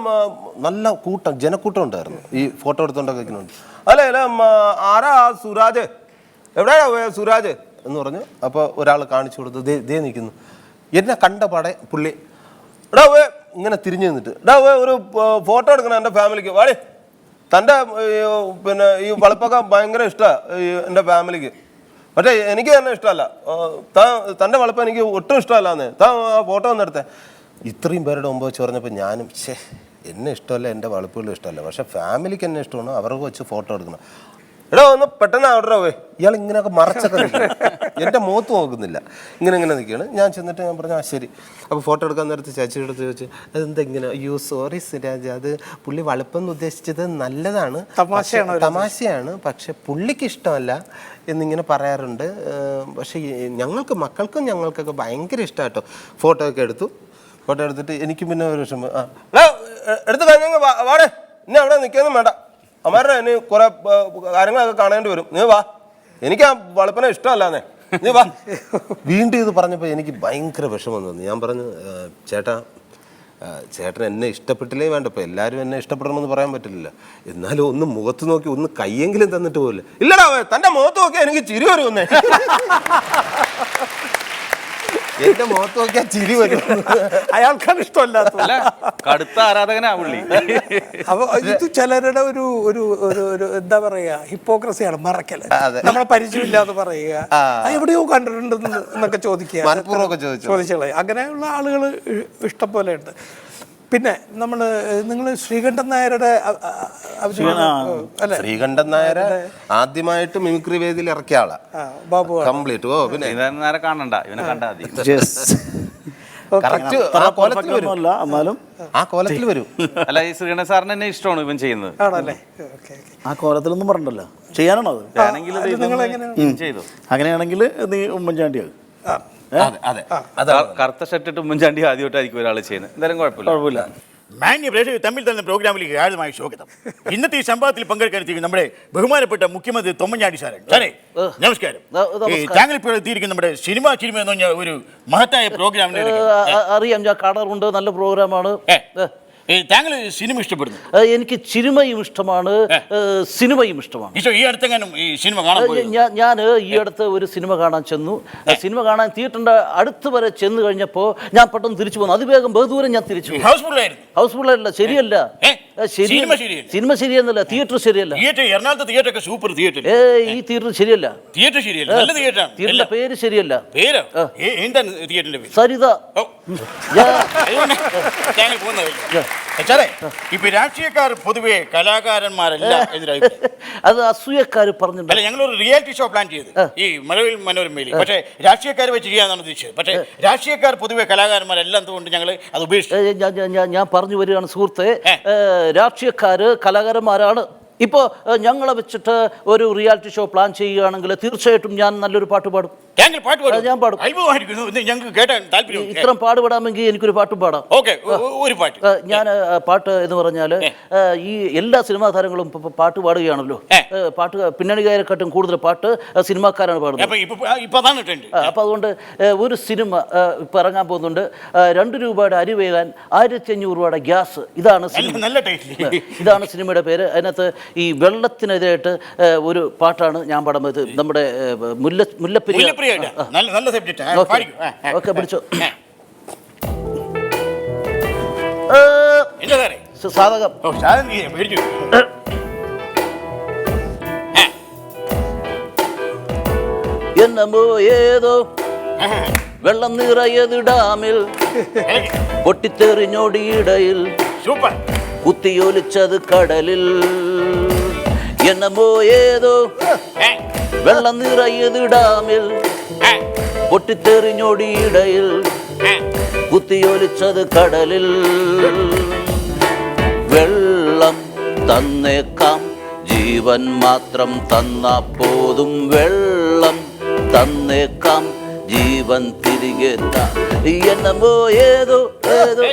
നല്ല കൂട്ടം, ജനക്കൂട്ടം ഉണ്ടായിരുന്നു ഈ ഫോട്ടോ എടുത്തോണ്ടൊക്കെ വെക്കുന്നുണ്ട്. അല്ലേ എല്ലാം ആരാ സുരാജ്, എവിടെയാ സുരാജ് എന്ന് പറഞ്ഞു. അപ്പോൾ ഒരാൾ കാണിച്ചു കൊടുത്തു, ദേ നിൽക്കുന്നു. എന്നെ കണ്ട പാടെ പുള്ളി, എടാ വേ ഇങ്ങനെ തിരിഞ്ഞു നിന്നിട്ട്, എടാ വേ ഒരു ഫോട്ടോ എടുക്കണം എൻ്റെ ഫാമിലിക്ക്, വാടി, തൻ്റെ പിന്നെ ഈ വെളുപ്പൊക്കെ ഭയങ്കര ഇഷ്ടമാണ് എൻ്റെ ഫാമിലിക്ക്, പക്ഷേ എനിക്ക് തന്നെ ഇഷ്ടമല്ല, തൻ്റെ വെളുപ്പം എനിക്ക് ഒട്ടും ഇഷ്ടമല്ലാന്നേ, ആ ഫോട്ടോ ഒന്ന് എടുത്തേ. ഇത്രയും പേരുടെ മുമ്പ് വെച്ച് പറഞ്ഞപ്പോൾ ഞാനും എന്നെ ഇഷ്ടമല്ല, എൻ്റെ വെളുപ്പുകളും ഇഷ്ടമല്ല, പക്ഷേ ഫാമിലിക്ക് എന്നെ ഇഷ്ടമാണ്, അവർക്ക് വെച്ച് ഫോട്ടോ എടുക്കണം. എടാ ഒന്ന് പെട്ടെന്ന് ഓർഡർ പോയി. ഇയാൾ ഇങ്ങനെയൊക്കെ മറച്ചൊക്കെ നിൽക്കണം, എൻ്റെ മുഖത്ത് നോക്കുന്നില്ല, ഇങ്ങനെ നിൽക്കുകയാണ്. ഞാൻ ചെന്നിട്ട് ഞാൻ പറഞ്ഞു ശരി. അപ്പോൾ ഫോട്ടോ എടുക്കാൻ നേരത്ത് ചേച്ചിയുടെ അടുത്ത് ചോദിച്ചു, അതെന്താ ഇങ്ങനെ? അയ്യോ സോറി സുരാജ്, അത് പുള്ളി വളുപ്പം ഉദ്ദേശിച്ചത് നല്ലതാണ്, തമാശയാണ്, പക്ഷെ പുള്ളിക്ക് ഇഷ്ടമല്ല എന്നിങ്ങനെ പറയാറുണ്ട്. പക്ഷേ മക്കൾക്കും ഞങ്ങൾക്കൊക്കെ ഭയങ്കര ഇഷ്ടമാട്ടോ. ഫോട്ടോ ഒക്കെ എടുത്തു. ഫോട്ടോ എടുത്തിട്ട് എനിക്ക് പിന്നെ ഒരു വിഷമം, എടുത്ത് കഴിഞ്ഞെങ്കിൽ വാടേ, ഇനി അവിടെ നിൽക്കാനും വേണ്ട, അമ്മാരുടെ ഇനി കുറെ കാര്യങ്ങളൊക്കെ കാണേണ്ടി വരും, നീ വാ, എനിക്ക് ആ വെളുപ്പനെ ഇഷ്ടമല്ലാന്നേ, നീ വാ. വീണ്ടും ഇത് പറഞ്ഞപ്പോൾ എനിക്ക് ഭയങ്കര വിഷമം തോന്നി. ഞാൻ പറഞ്ഞു, ചേട്ടൻ എന്നെ ഇഷ്ടപ്പെട്ടില്ലേ വേണ്ട, ഇപ്പം എല്ലാവരും എന്നെ ഇഷ്ടപ്പെടണമെന്ന് പറയാൻ പറ്റില്ല, എന്നാലും ഒന്ന് മുഖത്ത് നോക്കി ഒന്ന് കയ്യെങ്കിലും തന്നിട്ട് പോകില്ല. ഇല്ലടാ തൻ്റെ മുഖത്ത് നോക്കിയാൽ എനിക്ക് ചിരി വരുമെന്നേ, എന്റെ മുഖത്ത് നോക്കിയാൽ ചിരി വരും, അയാൾക്കാണ് ഇഷ്ടമല്ലാത്ത കടുത്ത ആരാധകനാ പുള്ളി. അപ്പൊ ഇത് ചിലരുടെ ഒരു ഒരു ഒരു എന്താ പറയാ, ഹിപ്പോക്രസിയാണ്, മറക്കല്. നമ്മളെ പരിചയമില്ലാതെ പറയുക, എവിടെയോ കണ്ടിട്ടുണ്ടെന്ന് എന്നൊക്കെ ചോദിക്കുക, മനഃപൂർവ്വമൊക്കെ ചോദിച്ചോളെ. അങ്ങനെയുള്ള ആളുകൾ ഇഷ്ടം പോലെ ഉണ്ട്. പിന്നെ നിങ്ങൾ ശ്രീകണ്ഠൻ നായരുടെ ശ്രീകണ്ഠൻ നായർ ആദ്യമായിട്ട് മിമിക്രി വേദിയിൽ ഇറക്കിയ ആളാ ബാബു കംപ്ലീറ്റ്. ഓ പിന്നെ നേരെ കാണണ്ട, ഇവനെ കണ്ടാ മതി. എന്നാലും ആ കോലത്തിൽ വരും. അല്ല, ഈ ശ്രീകണ്ഠൻ സാറിന് തന്നെ ഇഷ്ടമാണ് ഇവൻ ചെയ്യുന്നത്. ആണല്ലേ? ആ കോലത്തിലൊന്നും പറഞ്ഞിട്ടല്ലോ, ചെയ്യാനാണോ അത്? ചെയ്തു. അങ്ങനെയാണെങ്കിൽ നീ ഉമ്മൻചാണ്ടിയാകും. കറുത്ത ഷർട്ട് ഇട്ട് ഉമ്മൻചാണ്ടി ആദ്യമായിട്ടായിരിക്കും ഒരാൾ ചെയ്യുന്നത്. എന്തായാലും കുഴപ്പമില്ല. മാന്യ പ്രേക്ഷകർ, തമ്മിൽ തന്നെ പ്രോഗ്രാമിലേക്ക് ആദ്യമായി സ്വാഗതം. ഇന്നത്തെ ഈ സംഭവത്തിൽ പങ്കെടുക്കാൻ നമ്മുടെ ബഹുമാനപ്പെട്ട മുഖ്യമന്ത്രി തൊമ്മൻചാണ്ടി സാറൻ. സാറേ നമസ്കാരം. താങ്കൾ ഇപ്പോൾ എത്തിയിരിക്കുന്ന നമ്മുടെ സിനിമ എന്ന് പറഞ്ഞ ഒരു മഹത്തായ പ്രോഗ്രാമിന് അറിയാം, ഞാൻ കാണാറുണ്ട്, നല്ല പ്രോഗ്രാമാണ്. താങ്കൾ സിനിമ ഇഷ്ടപ്പെടുന്നു? എനിക്ക് സിനിമയും ഇഷ്ടമാണ്, സിനിമയും ഇഷ്ടമാണ്. ഈ അടുത്തെങ്ങാനും ഈ സിനിമ കാണാൻ ഞാൻ ഈ അടുത്ത് ഒരു സിനിമ കാണാൻ ചെന്നു. സിനിമ കാണാൻ തിയേറ്ററിന്റെ അടുത്ത് വരെ ചെന്ന് കഴിഞ്ഞപ്പോൾ ഞാൻ പെട്ടെന്ന് തിരിച്ചു പോന്നു. അതിവേഗം ബഹുദൂരം ഞാൻ തിരിച്ചു. ഹൗസ്ഫുള്ളായില്ല, ശരിയല്ല, സിനിമ ശരിയെന്നല്ല, തിയേറ്റർ ശരിയല്ല. എറണാകുളത്തെ തിയേറ്റർ ഒക്കെ സൂപ്പർ തിയേറ്റർ. ഈ തിയേറ്റർ ശരിയല്ല, തിയേറ്ററിന്റെ പേര് ശരിയല്ല. സരിത. ഇപ്പൊ രാഷ്ട്രീയക്കാർ പൊതുവെ കലാകാരന്മാരല്ല എതിരായി അത് അസൂയക്കാർ പറഞ്ഞിട്ടുണ്ട്. ഞങ്ങളൊരു റിയാലിറ്റി ഷോ പ്ലാൻ ചെയ്ത് ഈ മനോരമയിൽ, പക്ഷേ രാഷ്ട്രീയക്കാർ വെച്ച് ചെയ്യാന്നാണ് ഉദ്ദേശിച്ചത്. പക്ഷേ രാഷ്ട്രീയക്കാർ പൊതുവെ കലാകാരന്മാരെല്ലാം കൊണ്ട് ഞങ്ങൾ അത് ഉപേക്ഷിച്ചു. ഞാൻ പറഞ്ഞു വരികയാണ് സുഹൃത്തെ, രാഷ്ട്രീയക്കാര് കലാകാരന്മാരാണ്. ഇപ്പോൾ ഞങ്ങളെ വെച്ചിട്ട് ഒരു റിയാലിറ്റി ഷോ പ്ലാൻ ചെയ്യുകയാണെങ്കിൽ തീർച്ചയായിട്ടും ഞാൻ നല്ലൊരു പാട്ട് പാടും. ഞാൻ പാടും. ഇത്രയും പാടുപെടാമെങ്കിൽ എനിക്കൊരു പാട്ടും പാടാം. ഞാൻ പാട്ട് എന്ന് പറഞ്ഞാൽ ഈ എല്ലാ സിനിമാ താരങ്ങളും പാട്ട് പാടുകയാണല്ലോ. പാട്ട് പിന്നണി ഗായകരെക്കാട്ടും കൂടുതൽ പാട്ട് സിനിമാക്കാരാണ് പാടുന്നത്. അപ്പൊ അതുകൊണ്ട് ഒരു സിനിമ ഇപ്പൊ ഇറങ്ങാൻ പോകുന്നുണ്ട്. 2 രൂപയുടെ അരി വേകാൻ 1500 രൂപയുടെ ഗ്യാസ്. ഇതാണ് സിനിമയുടെ പേര്. അതിനകത്ത് ഈ വെള്ളത്തിനെതിരായിട്ട് ഒരു പാട്ടാണ് ഞാൻ പാടുന്നത്. നമ്മുടെ മുല്ലപ്പെരിയാർ. ഓക്കെ, പിടിച്ചോ. സാധകം. എന്നമോ ഏതോ വെള്ളം നിറയത് ഡാമിൽ പൊട്ടിത്തെറിഞ്ഞോടിയിടയിൽ കുത്തിയൊലിച്ചത് കടലിൽ. എന്നമോ ഏതോ വെള്ളം നിറയത് ഡാമിൽ പൊട്ടിത്തെറിഞ്ഞൊടിയിടയിൽ കുത്തിയൊലിച്ചത് കടലിൽ. വെള്ളം തന്നേക്കാം, ജീവൻ മാത്രം തന്നാ പോതും. വെള്ളം തന്നേക്കാം, ജീവൻ തിരികെ താ എന്നമോ ഏതോ ഏതോ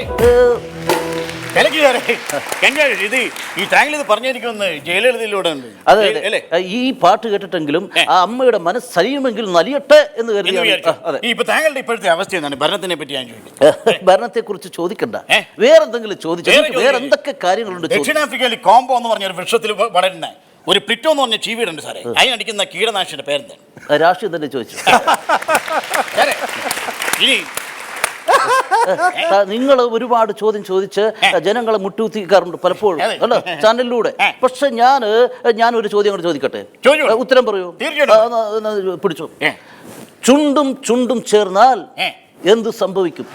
ഇത് ഈ ടാങ്കിൽ ഇത് പറഞ്ഞിരിക്കുമെന്ന് ജയലളിതയിലൂടെ ഉണ്ട്. അതെ അതെ, ഈ പാട്ട് കേട്ടിട്ടെങ്കിലും ആ അമ്മയുടെ മനസ്സ് സരിയുമെങ്കിൽ നലിയട്ടെ എന്ന് കരുതിയാണ്. ഇപ്പൊ താങ്കളുടെ ഇപ്പോഴത്തെ അവസ്ഥ എന്താണ്? ഭരണത്തിനെ പറ്റി ഞാൻ ചോദിക്കുന്നത്. ഭരണത്തെ കുറിച്ച് ചോദിക്കണ്ട, വേറെന്തെങ്കിലും ചോദിച്ചു. വേറെ എന്തൊക്കെ കാര്യങ്ങളുണ്ട്? ദക്ഷിണാഫ്രിക്കയിൽ കോംബോ എന്ന് പറഞ്ഞ ഒരു വൃക്ഷത്തിൽ വളരുന്ന ഒരു പ്ലിറ്റോ എന്ന് പറഞ്ഞ ചീവീടുണ്ട് സാറേ. അതിനടിക്കുന്ന കീടനാശിന്റെ പേരെന്താണ്? രാഷ്ട്രീയം തന്നെ ചോദിച്ചു. ഇനി നിങ്ങൾ ഒരുപാട് ചോദ്യം ചോദിച്ച് ജനങ്ങളെ മുട്ടുകുത്തിക്കാറുണ്ട് പലപ്പോഴും അല്ല ചാനലിലൂടെ. പക്ഷെ ഞാനൊരു ചോദ്യം കൂടെ ചോദിക്കട്ടെ, ഉത്തരം പറയൂ. പിടിച്ചു. ചുണ്ടും ചുണ്ടും ചേർന്നാൽ എന്ത് സംഭവിക്കും?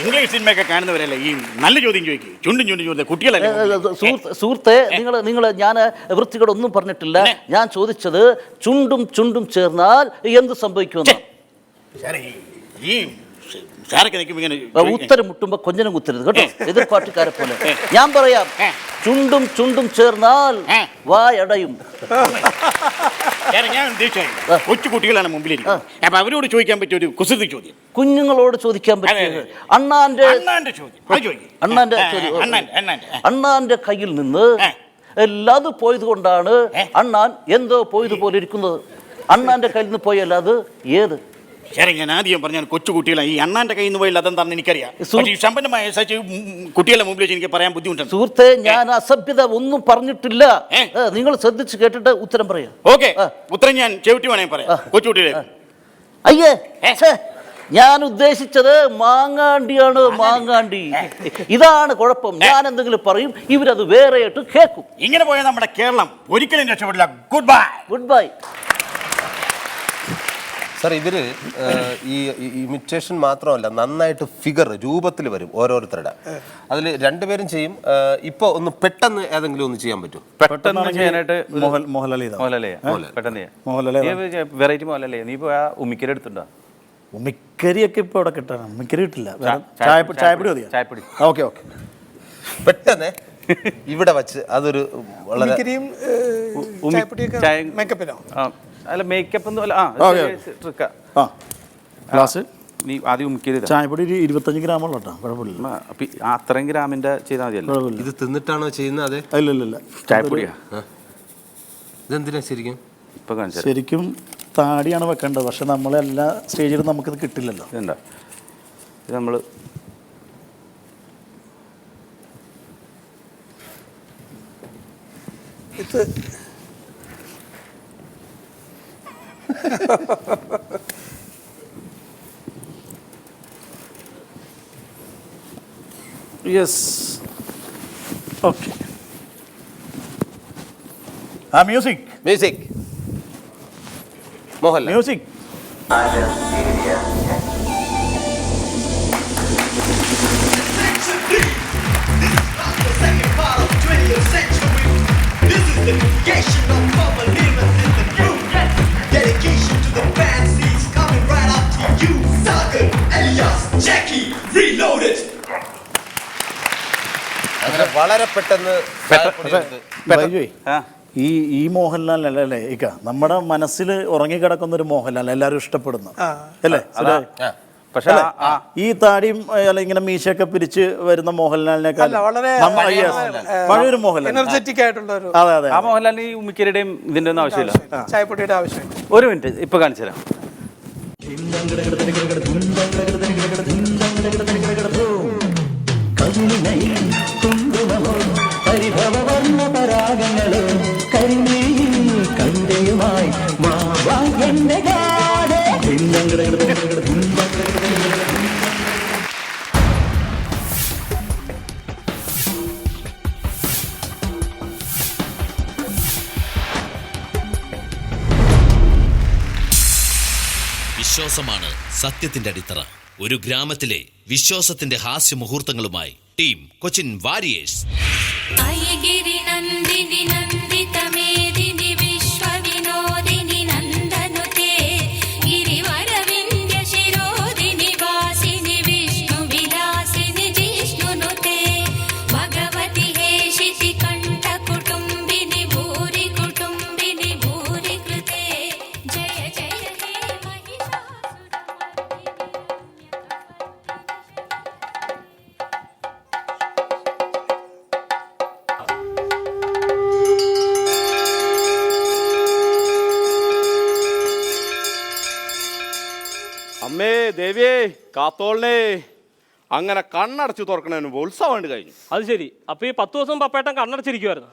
ഇംഗ്ലീഷ് സിനിമയൊക്കെ കാണുന്നവരല്ലേ ഈ നല്ല ചോദ്യം ചോദിക്കും. ചുണ്ടും ചുണ്ടും ചോദിക്കുക കുട്ടികളല്ലേ. സുഹൃത്തെ, നിങ്ങൾ ഞാൻ വൃത്തികളൊന്നും പറഞ്ഞിട്ടില്ല. ഞാൻ ചോദിച്ചത് ചുണ്ടും ചുണ്ടും ചേർന്നാൽ എന്ത് സംഭവിക്കുമെന്ന്. ഉത്തരം മുട്ടുമ്പോ കൊഞ്ഞനം കുത്തരുത് കേട്ടോ, എതിർ പാർട്ടിക്കാരെ പോലെ. ഞാൻ പറയാം, ചുണ്ടും ചുണ്ടും ചേർന്നാൽ വായടയും. ഞാൻ കൊച്ചു കുട്ടികളാണ് മുമ്പിലിരിക്കുന്നത്. അപ്പൊ അവരോട് ചോദിക്കാൻ പറ്റിയ ഒരു കുസൃതി ചോദ്യം, കുഞ്ഞുങ്ങളോട് ചോദിക്കാൻ പറ്റിയത്. അണ്ണാന്റെ കയ്യിൽ നിന്ന് അത് പോയത് കൊണ്ടാണ് അണ്ണാൻ എന്തോ പോയത് പോലെ ഇരിക്കുന്നത്. അണ്ണാന്റെ കയ്യിൽ നിന്ന് പോയല്ല അത് ഏത്? ശരി, ഞാൻ ആദ്യം പറഞ്ഞാൽ കൊച്ചുകുട്ടികളെ ഈ അണ്ണാന്റെ കയ്യിൽ നിന്ന് പോയില്ല അതെന്താണെന്ന് എനിക്കറിയാം. ഈ സമ്പന്നമായ കുട്ടികളെ മുമ്പിൽ വെച്ച് എനിക്ക് പറയാൻ ബുദ്ധിമുട്ടുണ്ട്. സുഹൃത്തെ, ഞാൻ അസഭ്യത ഒന്നും പറഞ്ഞിട്ടില്ല. നിങ്ങൾ ശ്രദ്ധിച്ച് കേട്ടിട്ട് ഉത്തരം പറയാം. ഓക്കെ, ഉത്തരം ഞാൻ ചെവിട്ടി വേണേ പറയാം. കൊച്ചുകുട്ടികളെ അയ്യേ, ഞാൻ ഉദ്ദേശിച്ചത് മാങ്ങാണ്ടിയാണ്. മാങ്ങാണ്ടി. ഇതാണ് കുഴപ്പം. ഞാൻ എന്തെങ്കിലും പറയും, ഇവരത് വേറെയായിട്ട് കേൾക്കും. ഇങ്ങനെ പോയാൽ നമ്മുടെ കേരളം ഒരിക്കലും രക്ഷപ്പെടില്ല. Good bye. Good bye. Sir, ഇവർ ഈ ഇമിറ്റേഷൻ മാത്രമല്ല, നന്നായിട്ട് ഫിഗർ രൂപത്തിൽ വരും ഓരോരുത്തരുടെ. അതിൽ രണ്ടുപേരും ചെയ്യും. ഇപ്പോൾ ഒന്ന് പെട്ടെന്ന് ഏതെങ്കിലും ഒന്ന് ചെയ്യാൻ പറ്റും? പെട്ടെന്ന് ചെയ്യാനായിട്ട് വെറൈറ്റി മോഹൻലാലേ. നീ ഇപ്പോൾ ആ ഉമ്മിക്കരി എടുത്തിട്ടുണ്ടോ? ഉമ്മിക്കരിയൊക്കെ ഇപ്പോൾ ഇവിടെ കിട്ടണം. ഉമ്മിക്കരി കിട്ടില്ല. ചായപ്പൊടി മതിയോ? ചായപ്പൊടി. Okay okay. പെട്ടെന്ന് ഇവിടെ വച്ച് അതൊരു വളരെ മേക്കപ്പിനോ അല്ല, മേക്കപ്പ് ഒന്നും അല്ല. ഗ്ലാസ് നീ ആദ്യം ഉമ്മിക്കരി. ചായപ്പൊടി 25 ഗ്രാമുള്ള കേട്ടോ, കുഴപ്പമില്ല. അത്രയും ഗ്രാമിന്റെ ചെയ്താൽ മതിയല്ലോ. ഇത് തിന്നിട്ടാണോ ചെയ്യുന്നത്? അതെ. ഇല്ല, ചായപ്പൊടിയാ. ഇതെന്തിനാ ശരിക്കും? ഇപ്പൊ കാണിച്ചു. ശരിക്കും താടിയാണ് വെക്കേണ്ടത്. പക്ഷെ നമ്മളെല്ലാ സ്റ്റേജിലും നമുക്കിത് കിട്ടില്ലല്ലോ. ഇതുണ്ടോ? ഇത് നമ്മള് ഇത് yes, okay. Music Mohanlal. Music. Dedication to the fancies coming right up to you. Sagar alias Jackie Reloaded. അങ്ങനെ വളരെ പെട്ടെന്ന് ഈ മോഹൻലാൽ അല്ലേ ഇക്ക നമ്മുടെ മനസ്സിൽ ഉറങ്ങിക്കിടക്കുന്ന ഒരു മോഹൻലാൽ എല്ലാവരും ഇഷ്ടപ്പെടുന്നു അല്ലേ? പക്ഷെ ഈ താടിയും ഇങ്ങനെ മീശയൊക്കെ പിരിച്ച് വരുന്ന മോഹൻലാലിനേക്കാൾ പഴയൊരു മോഹൻലാൽ, എനർജറ്റിക് ആയിട്ടുള്ള ഒരു. അതെ അതെ. ആ മോഹൻലാലിന് ഈ ഉമ്മിക്കരിയുടെയും ഇതിന്റെ ഒന്നും ആവശ്യമില്ല. ചായപ്പൊടിയുടെ ആവശ്യമില്ല. ഒരു മിനിറ്റ്, ഇപ്പൊ കാണിച്ചു തരാം. വിശ്വാസമാണ് സത്യത്തിന്റെ അടിത്തറ. ഒരു ഗ്രാമത്തിലെ വിശ്വാസത്തിന്റെ ഹാസ്യ മുഹൂർത്തങ്ങളുമായി ടീം കൊച്ചിൻ വാരിയേഴ്സ്. ദേവിയേ കാത്തോളിനെ അങ്ങനെ കണ്ണടച്ചു തുറക്കണതിന് മുമ്പ് ഉത്സവം ഉണ്ട് കഴിഞ്ഞു. അത് ശരി. അപ്പൊ ഈ 10 ദിവസം പപ്പേട്ടൻ കണ്ണടച്ചിരിക്കുവായിരുന്നു.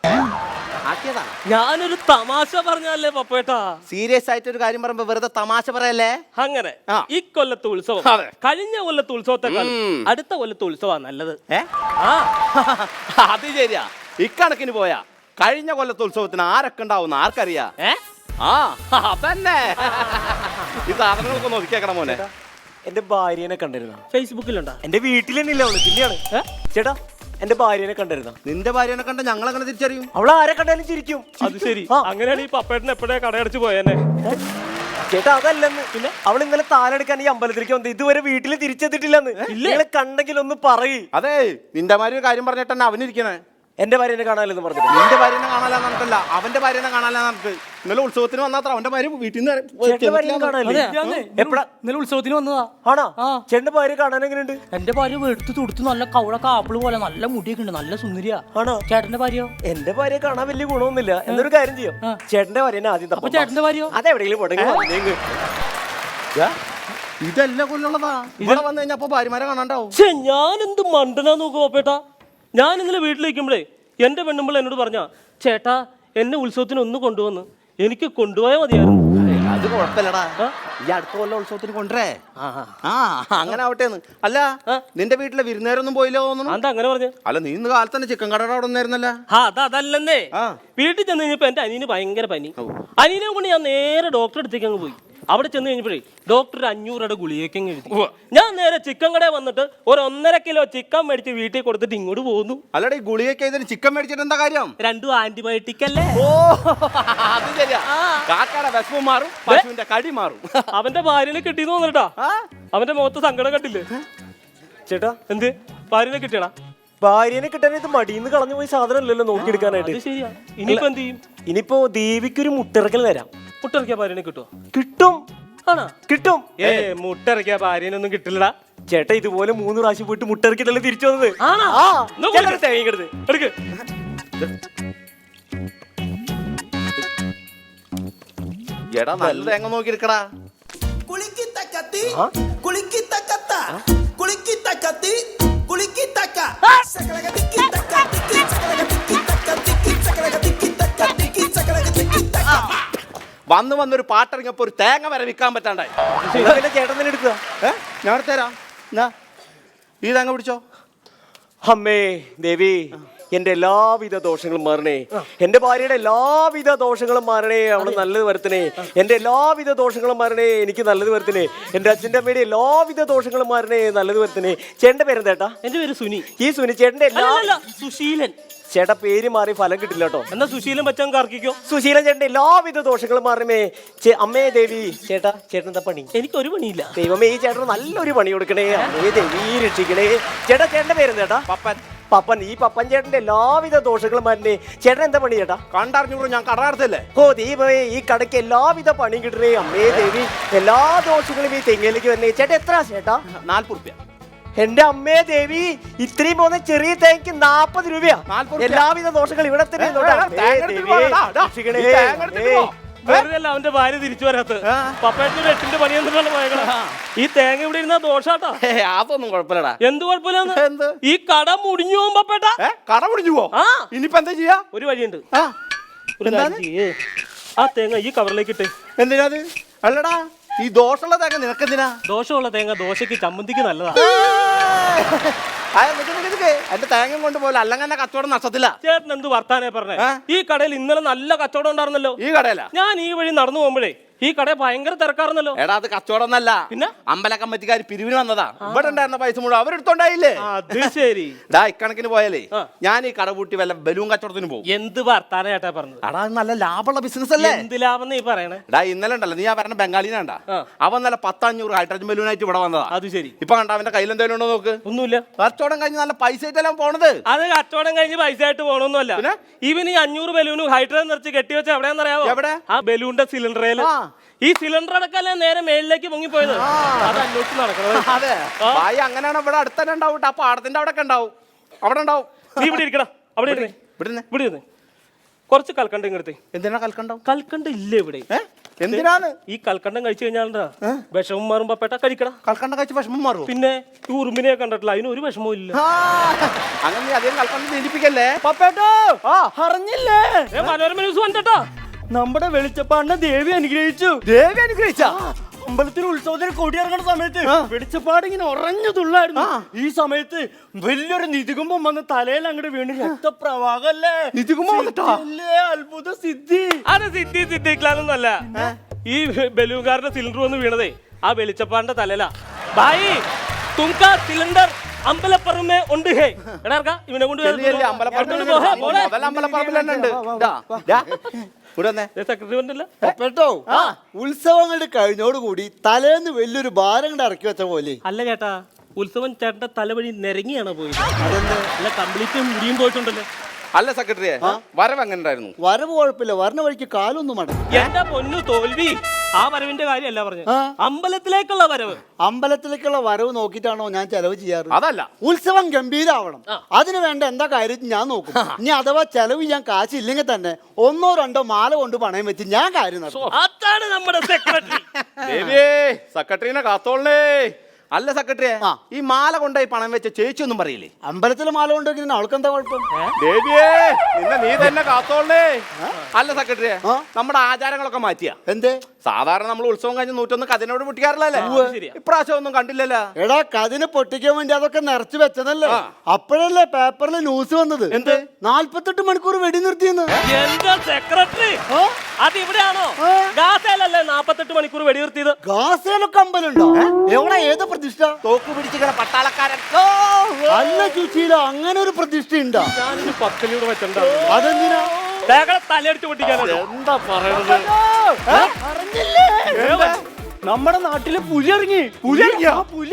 ഞാനൊരു തമാശ പറഞ്ഞല്ലേ പപ്പേട്ടാ. സീരിയസ് ആയിട്ട് ഒരു കാര്യം പറയുമ്പോ വെറുതെ തമാശ പറയല്ലേ. അങ്ങനെ ഈ കൊല്ലത്തെ ഉത്സവം കഴിഞ്ഞ കൊല്ലത്തെ ഉത്സവത്തെക്കാൾ അടുത്ത കൊല്ലത്തെ ഉത്സവമാണ് നല്ലത്. അത് ശരിയാ. ഇക്കണക്കിന് പോയാ കഴിഞ്ഞ കൊല്ലത്തെ ഉത്സവത്തിന് ആരൊക്കെ ഉണ്ടാവും ആർക്കറിയാ. അതന്നെ ഈ സാധനങ്ങളൊക്കെ നോക്കിയേക്കണം മോനെ. എന്റെ ഭാര്യനെ കണ്ടിരുന്ന ഫേസ്ബുക്കിലുണ്ടോ? എന്റെ വീട്ടിൽ തന്നെ ഇല്ല അവള്. പിന്നെയാണ് ചേട്ടാ എന്റെ ഭാര്യനെ കണ്ടിരുന്ന. നിന്റെ ഭാര്യനെ കണ്ട ഞങ്ങൾ അങ്ങനെ തിരിച്ചറിയും. അവളെ ആരെ കണ്ടാലും ചിരിക്കും. അത് ശരി. അങ്ങനെയാണ് ഈ പപ്പേട്ടൻ എപ്പോഴേ കടയടച്ച് പോയെന്നെ. ചേട്ടാ അതല്ലെന്ന്. പിന്നെ അവൾ ഇന്നലെ താലെടുക്കാൻ ഈ അമ്പലത്തിലേക്ക് വന്നത് ഇതുവരെ വീട്ടിൽ തിരിച്ചെത്തിട്ടില്ലെന്ന്. നിങ്ങളെ കണ്ടെങ്കിൽ ഒന്ന് പറയ്. അതെ നിന്റെ ഭാര്യ കാര്യം പറഞ്ഞിട്ട് തന്നെ അവനിരിക്കണേ. എന്റെ ഭാര്യനെ കാണാനെന്ന് പറഞ്ഞിട്ട് നിന്റെ ഭാര്യനെ കാണാനെന്ന് പറഞ്ഞിട്ടല്ല അവന്റെ ഭാര്യനെ കാണാനെന്ന് പറഞ്ഞിട്ട്. ഇന്നലെ ഉത്സവത്തിന് വന്നാത്ര അവന്റെ ഭാര്യ വീട്ടിൽ നിന്ന് ഇന്നലെ ഉത്സവത്തിന് വന്നതാ. ആണോ? ചേട്ടന്റെ ഭാര്യ കാണാൻ എങ്ങനെയുണ്ട്? എന്റെ ഭാര്യ എടുത്ത് തുടുത്ത് നല്ല കവളൊക്കെ ആപ്പിള് പോലെ നല്ല മുടിയൊക്കെ ഉണ്ട്. നല്ല സുന്ദരിയാ. ആണോ? ചേട്ടന്റെ ഭാര്യയോ? എന്റെ ഭാര്യ കാണാൻ വലിയ ഗുണമൊന്നുമില്ല. എന്നൊരു കാര്യം ചെയ്യും, ചേട്ടന്റെ ഭാര്യനെ ആദ്യം. അപ്പൊ ചേട്ടന്റെ ഭാര്യയോ? അതെവിടെയെങ്കിലും പോട്ടെങ്കിൽ ഇതെല്ലാം കൊല്ലുള്ളതാ. ഇവിടെ വന്നു കഴിഞ്ഞാൽ അപ്പൊ ഭാര്യമാരെ കാണാണ്ടാവും. ഞാനെന്ത് മണ്ടനാ നോക്കുക പപ്പേട്ടാ. ഞാൻ ഇന്നലെ വീട്ടിലിരിക്കുമ്പോഴേ എന്റെ പെണ്ണുമ്പോൾ എന്നോട് പറഞ്ഞ ചേട്ടാ എന്നെ ഉത്സവത്തിന് ഒന്ന് കൊണ്ടുവന്ന്. എനിക്ക് കൊണ്ടുപോയാൽ മതിയായിരുന്നു. അത് കുഴപ്പമില്ലടാ. ഈ അടുത്ത കൊല്ലം ഉത്സവത്തിന് കൊണ്ടുവരേ. അങ്ങനെ ആവട്ടെ. അല്ല നിന്റെ വീട്ടിലെ വിരുന്നേരൊന്നും പോയില്ലോ തോന്നുന്നു. എന്താ അങ്ങനെ പറഞ്ഞു? അല്ല നീ ഇന്ന് കാലത്ത് തന്നെ ചിക്കൻ കടയുടെ അവിടെ ഒന്നായിരുന്നല്ല. അതല്ലെന്നേ. വീട്ടിൽ ചെന്ന് കഴിഞ്ഞപ്പോ എന്റെ അനിയന് ഭയങ്കര പനി. അനിയനെ കൊണ്ട് ഞാൻ നേരെ ഡോക്ടറെ അടുത്തേക്ക് അങ്ങ് പോയി. അവിടെ ചെന്ന് കഴിഞ്ഞപ്പോഴേ ഡോക്ടർ 500 രൂപയുടെ ഗുളികയൊക്കെ എഴുതി. ഞാൻ നേരെ ചിക്കൻ കടയിൽ വന്നിട്ട് 1.5 കിലോ ചിക്കൻ മേടിച്ച് വീട്ടിൽ കൊടുത്തിട്ട് ഇങ്ങോട്ട് പോകുന്നു. അല്ലടെ ഈ ഗുളികയൊക്കെ ഇതിന് ചിക്കൻ മേടിച്ചിട്ട് എന്താ കാര്യം? 2 ആന്റിബയോട്ടിക് അല്ലേ? ഓ അത് ശരിയാ. കാക്കയുടെ വിശപ്പ് മാറും, പശുവിന്റെ കടി മാറും. അവന്റെ ഭാര്യനെ കിട്ടിയെന്ന് തോന്നിട്ടാ. അവന്റെ മുഖത്ത് സങ്കടം കണ്ടില്ലേ ചേട്ടാ? എന്ത് ഭാര്യനെ കിട്ടിയടാ? ഭാര്യനെ കിട്ടാനായിട്ട് മടിയിന്ന് കളഞ്ഞു പോയി സാധനമല്ലല്ലോ നോക്കിയെടുക്കാനായിട്ട്. ശരിയാ. ഇനിയിപ്പോ എന്ത് ചെയ്യും? ഇനിയിപ്പോ ദേവിക്കൊരു മുട്ടിറക്കൽ തരാം. മുട്ടിറക്കിയ ഭാര്യനെ കിട്ടുമോ? കിട്ടും. ആണോ? കിട്ടും. മുട്ടിറക്കിയ ഭാര്യനൊന്നും കിട്ടില്ലടാ ചേട്ടാ. ഇതുപോലെ 3 പ്രാവശ്യം പോയിട്ട് മുട്ടിറക്കിട്ടല്ലേ തിരിച്ചു വന്നത്. എടാ നല്ല തേങ്ങ നോക്കി എടുക്കടാ. വന്നൊരു പാട്ടിറങ്ങിയപ്പോ ഒരു തേങ്ങ വരെ വിൽക്കാൻ പറ്റാണ്ടായി. ചേട്ടൻ തന്നെ എടുക്കുക. ഞാൻ എടുത്തരാം. ഈ തേങ്ങ പിടിച്ചോ. അമ്മേ ദേവി എന്റെ എല്ലാവിധ ദോഷങ്ങളും മാറണേ. എന്റെ ഭാര്യയുടെ എല്ലാവിധ ദോഷങ്ങളും മാറണേ. അവള് നല്ലത് വരുത്തണേ. എന്റെ എല്ലാവിധ ദോഷങ്ങളും മാറണേ. എനിക്ക് നല്ലത് വരുത്തണേ. എന്റെ അച്ഛൻ്റെ അമ്മയുടെ എല്ലാവിധ ദോഷങ്ങളും മാറണേ. നല്ലത് വരുത്തണേ. ചേട്ടന്റെ പേരെന്താ? എന്റെ പേര് സുനി. ഈ സുനി ചേട്ടന്റെ സുശീലൻ. ചേട്ടാ പേര് മാറി ഫലം കിട്ടില്ല കേട്ടോ. എന്നാ സുശീലൻ പച്ചാൻ കറക്കിക്കോ. സുശീലൻ ചേട്ടന്റെ എല്ലാവിധ ദോഷങ്ങളും മാറണമേ. അമ്മേ ദേവി ചേട്ടാ ചേട്ടൻ എന്താ പണി? എനിക്കൊരു പണിയില്ല. ദൈവമേ ഈ ചേട്ടന് നല്ലൊരു പണി കൊടുക്കണേ. അമ്മേ ദേവി രക്ഷിക്കണേ. ചേട്ടാ ചേട്ടന്റെ പേരെന്താ? പപ്പൻ. പപ്പൻ. ഈ പപ്പൻ ചേട്ടന്റെ എല്ലാവിധ ദോഷങ്ങളും മാറണേ. ചേട്ടൻ എന്താ പണി ചേട്ടാ? കണ്ടറിഞ്ഞു ഞാൻ കട നടത്തല്ലേ. ഓ ദൈവമേ ഈ കടയ്ക്ക് എല്ലാവിധ പണിയും കിട്ടണേ. അമ്മേ ദേവി എല്ലാ ദോഷങ്ങളും ഈ തെങ്ങിലേക്ക് വരണേ. ചേട്ടാ എത്ര ചേട്ടാ? 40 രൂപ. എന്റെ അമ്മേ ദേവി ഇത്രയും പോകുന്ന ചെറിയ തേങ്ങക്ക് 40 രൂപയാ. എല്ലാവിധ ദോഷങ്ങൾ ഇവിടെ തന്നെ. അവന്റെ ഭാര്യ തിരിച്ചു വരാത്ത പപ്പേട്ടൊരു 8ന്റെ പണി എന്തിനാണ് പോയേക്കണ? ഈ തേങ്ങ ഇവിടെ ഇരുന്ന ദോഷാട്ടാ. അതൊന്നും കുഴപ്പമില്ലടാ. എന്ത് കുഴപ്പമില്ല? ഈ കട മുടിഞ്ഞു പോകും പപ്പേട്ട. കട മുടിഞ്ഞു പോ. ഇനിയിപ്പോ എന്താ ചെയ്യാ? ഒരു വഴിയുണ്ട്. ആ തേങ്ങ ഈ കവറിലേക്ക് ഇട്ടേ. എന്തിനാ? അല്ലടാ ഈ ദോഷമുള്ള തേങ്ങ നിനക്കെന്തിനാ? ദോഷമുള്ള തേങ്ങ ദോശക്ക് ചമ്മന്തിക്ക് നല്ലതാ. എന്റെ തേങ്ങ കൊണ്ട് പോലെ അല്ലെങ്കിൽ കച്ചവടം നഷ്ടത്തില്ല. ചേട്ടൻ എന്ത് വർത്താനേ പറഞ്ഞേ? ഈ കടയിൽ ഇന്നലെ നല്ല കച്ചവടം ഉണ്ടായിരുന്നല്ലോ. ഈ കടയില ഞാൻ ഈ വഴി നടന്നു പോകുമ്പോഴേ ഈ കട ഭയങ്കര തിരക്കാർന്നല്ലോ. എടാ അത് കച്ചവടം ഒന്നല്ല. പിന്നെ അമ്പല കമ്മിറ്റിക്കാർ പിരിവിന് വന്നതാ. ഇവിടെ ഉണ്ടായിരുന്ന പൈസ മുഴുവൻ അവരെടുത്തോണ്ടായില്ലേ. അത് ശരി. ഇക്കണക്കിന് പോയാലേ ഞാൻ ഈ കട പൂട്ടി വല്ല ബലൂൺ കച്ചവടത്തിന് പോകും. എന്ത് വർത്താന ചേട്ടാ പറഞ്ഞത്? എടാ നല്ല ലാഭമുള്ള ബിസിനസ് അല്ലേ. എന്ത് ലാഭം നീ പറയണേ? എടാ ഇന്നലെ ഉണ്ടല്ലോ നീ ആ പറഞ്ഞ ബംഗാളിനാണ്ടാ. അവൻ നല്ല 10-500 ഹൈഡ്രജൻ ബലൂണായിട്ട് ഇവിടെ വന്നതാ. അത് ശരി. ഇപ്പൊ കണ്ട അവന്റെ കയ്യിൽ എന്തെങ്കിലും ഉണ്ടോ നോക്ക്. ഒന്നുമില്ല. കച്ചവടം കഴിഞ്ഞ് നല്ല പൈസ ആയിട്ടെല്ലാം പോണത്. അത് കച്ചവടം കഴിഞ്ഞ് പൈസ ആയിട്ട് പോണൊന്നുമല്ല. ഇവന് ഈ 500 ബലൂണ് ഹൈഡ്രജൻ നിറച്ച് കെട്ടി വെച്ച എവിടെയാണെന്നറിയാവോ? എവിടെ? ആ ബലൂണിന്റെ സിലിണ്ടറേല്. ഈ സിലിണ്ടർ അടക്കല്ലേ നേരെ മേളിലേക്ക് പൊങ്ങിപ്പോയത്. അത് അന്വേഷിച്ച് നടക്കണം. അതെ അങ്ങനെയാണ്. ഇവിടെ അടുത്ത് തന്നെ ഉണ്ടാവും. ആ പാടത്തിന്റെ അവിടെ ഒക്കെ ഉണ്ടാവും. അവിടെ ഉണ്ടാവും. നീ ഇവിടെ ഇരിക്കടാ. അവിടെ ഇവിടെ കുറച്ച് കൽക്കണ്ടം ഇങ്ങടുത്ത്. എന്തിനാ കൽക്കണ്ടം? കൽക്കണ്ടം ഇല്ല ഇവിടെ. എന്തിനാണ് ഈ കൽക്കണ്ടം കഴിച്ചു കഴിഞ്ഞാൽ വിഷമം മാറും പപ്പേട്ട, കഴിക്കണം. കൽക്കണ്ടം കഴിച്ച് വിഷമം മാറും? പിന്നെ ഈ ഉറുമ്പിനെ കണ്ടിട്ടില്ല, അതിന് ഒരു വിഷമവും ഇല്ല. അങ്ങനെ നീ അധികം കൽക്കണ്ടം നീലിപ്പിക്കല്ലേ പപ്പേട്ടോ അറിഞ്ഞില്ലേ? മനോരമ ന്യൂസ് വന്നിട്ടോ, നമ്മുടെ വെളിച്ചപ്പാടിനെ ദേവി അനുഗ്രഹിച്ചു. ദേവി അനുഗ്രഹിച്ച അമ്പലത്തിൽ ഉത്സവത്തിന് കൊടിയിറങ്ങുന്ന സമയത്ത് വെളിച്ചപ്പാട് ഇങ്ങനെ ഉറഞ്ഞു തുള്ളായിരുന്നു. ഈ സമയത്ത് വലിയൊരു നിധികുംഭം വന്ന് തലയിൽ അങ്ങോട്ട് വീണ് രക്തപ്രവാഹല്ലേ. അത്ഭുത സിദ്ധി. അത് സിദ്ധി സിദ്ധിക്കലാന്നൊന്നല്ല, ഈ ബലൂൺകാരന്റെ സിലിണ്ടർ വന്ന് വീണതേ ആ വെളിച്ചപ്പാടിന്റെ തലയിലാ. ഭായി തുംക സിലിണ്ടർ അമ്പലപ്പറമ്പേ ഉണ്ട്. ഹേ എടാ ഇവനെ കൊണ്ട് ഉത്സവങ്ങളുടെ കഴിഞ്ഞോടുകൂടി തലേന്ന് വലിയൊരു ഭാരം കൊണ്ട് ഇറക്കി വെച്ച പോലെ. അല്ല ചേട്ടാ, ഉത്സവം ചേട്ടന്റെ തലവഴി നിരങ്ങിയാണ് പോയത്. അല്ല കംപ്ലീറ്റ് മുടിയും പോയിട്ടുണ്ടല്ലോ. അല്ല സെക്രട്ടറിയെ, വരവ് എങ്ങനെ ഉണ്ടായിരുന്നു? വരവ് കുഴപ്പമില്ല, വരണ വഴിക്ക് കാലൊന്നും മടങ്ങി. എന്റെ പൊന്നു തോൽവി, ആ വരവിന്റെ കാര്യമല്ല പറഞ്ഞു, അമ്പലത്തിലേക്കുള്ള വരവ്. അമ്പലത്തിലേക്കുള്ള വരവ് നോക്കിയിട്ടാണോ ഞാൻ ചെലവ് ചെയ്യാറ്? അതല്ല, ഉത്സവം ഗംഭീരാവണം, അതിന് വേണ്ട എന്താ കാര്യം ഞാൻ നോക്കും. ഇനി അഥവാ ചെലവ് ചെയ്യാൻ കാശില്ലെങ്കിൽ തന്നെ 1 or 2 മാല കൊണ്ട് പണയം വെച്ച് ഞാൻ കാര്യം നടത്തും. അതാണ് നമ്മുടെ സെക്രട്ടറി. സെക്രട്ടറിനെ കാത്തോളേ. അല്ല സെക്രട്ടറിയെ, ഈ മാല കൊണ്ടായി പണം വെച്ച ചേച്ചി ഒന്നും പറയില്ലേ? അമ്പലത്തിലെ മാല കൊണ്ടുവെക്കുന്ന അവൾക്ക് എന്താ കുഴപ്പം? ദേവിയേ, നിന്നെ നീ തന്നെ കാത്തോളേ. അല്ല സെക്രട്ടറിയെ, നമ്മുടെ ആചാരങ്ങളൊക്കെ മാറ്റിയാ എന്തേ? സാധാരണ നമ്മൾ ഉത്സവം കഴിഞ്ഞ് 101 കതിനോട് പൊട്ടിക്കാറില്ലല്ലേ? ഇപ്രാവശ്യം ഒന്നും കണ്ടില്ലല്ലോ. എടാ കതിന് പൊട്ടിക്കാൻ വേണ്ടി അതൊക്കെ നിറച്ചു വെച്ചതല്ലേ, അപ്പോഴല്ലേ പേപ്പറിൽ ന്യൂസ് വന്നത് എന്ത് 48 മണിക്കൂർ വെടി നിർത്തിയെന്ന്. എന്താ സെക്രട്ടറി, അത് ഇവിടെയാണോ? ഗാസയിലല്ലേ 48 മണിക്കൂർ വെടി നിർത്തിയത്? ഗാസയിലൊക്കെ അമ്പലമുണ്ടോ? എവിടെ ഏത് പ്രതിഷ്ഠ? തോക്ക് പിടിച്ചിങ്ങനെ പട്ടാളക്കാരൻ. അല്ല ചുച്ചിയില, അങ്ങനെ ഒരു പ്രതിഷ്ഠ ഉണ്ടോ? ഞാനൊരു 10 രൂപ വെച്ചിട്ടുണ്ടോ? അതെന്തിനാ? തലയടിച്ച് പൊട്ടിക്കാനോ? എന്താ പറയണത്? നമ്മുടെ നാട്ടില് പുലി ഇറങ്ങി. പുലി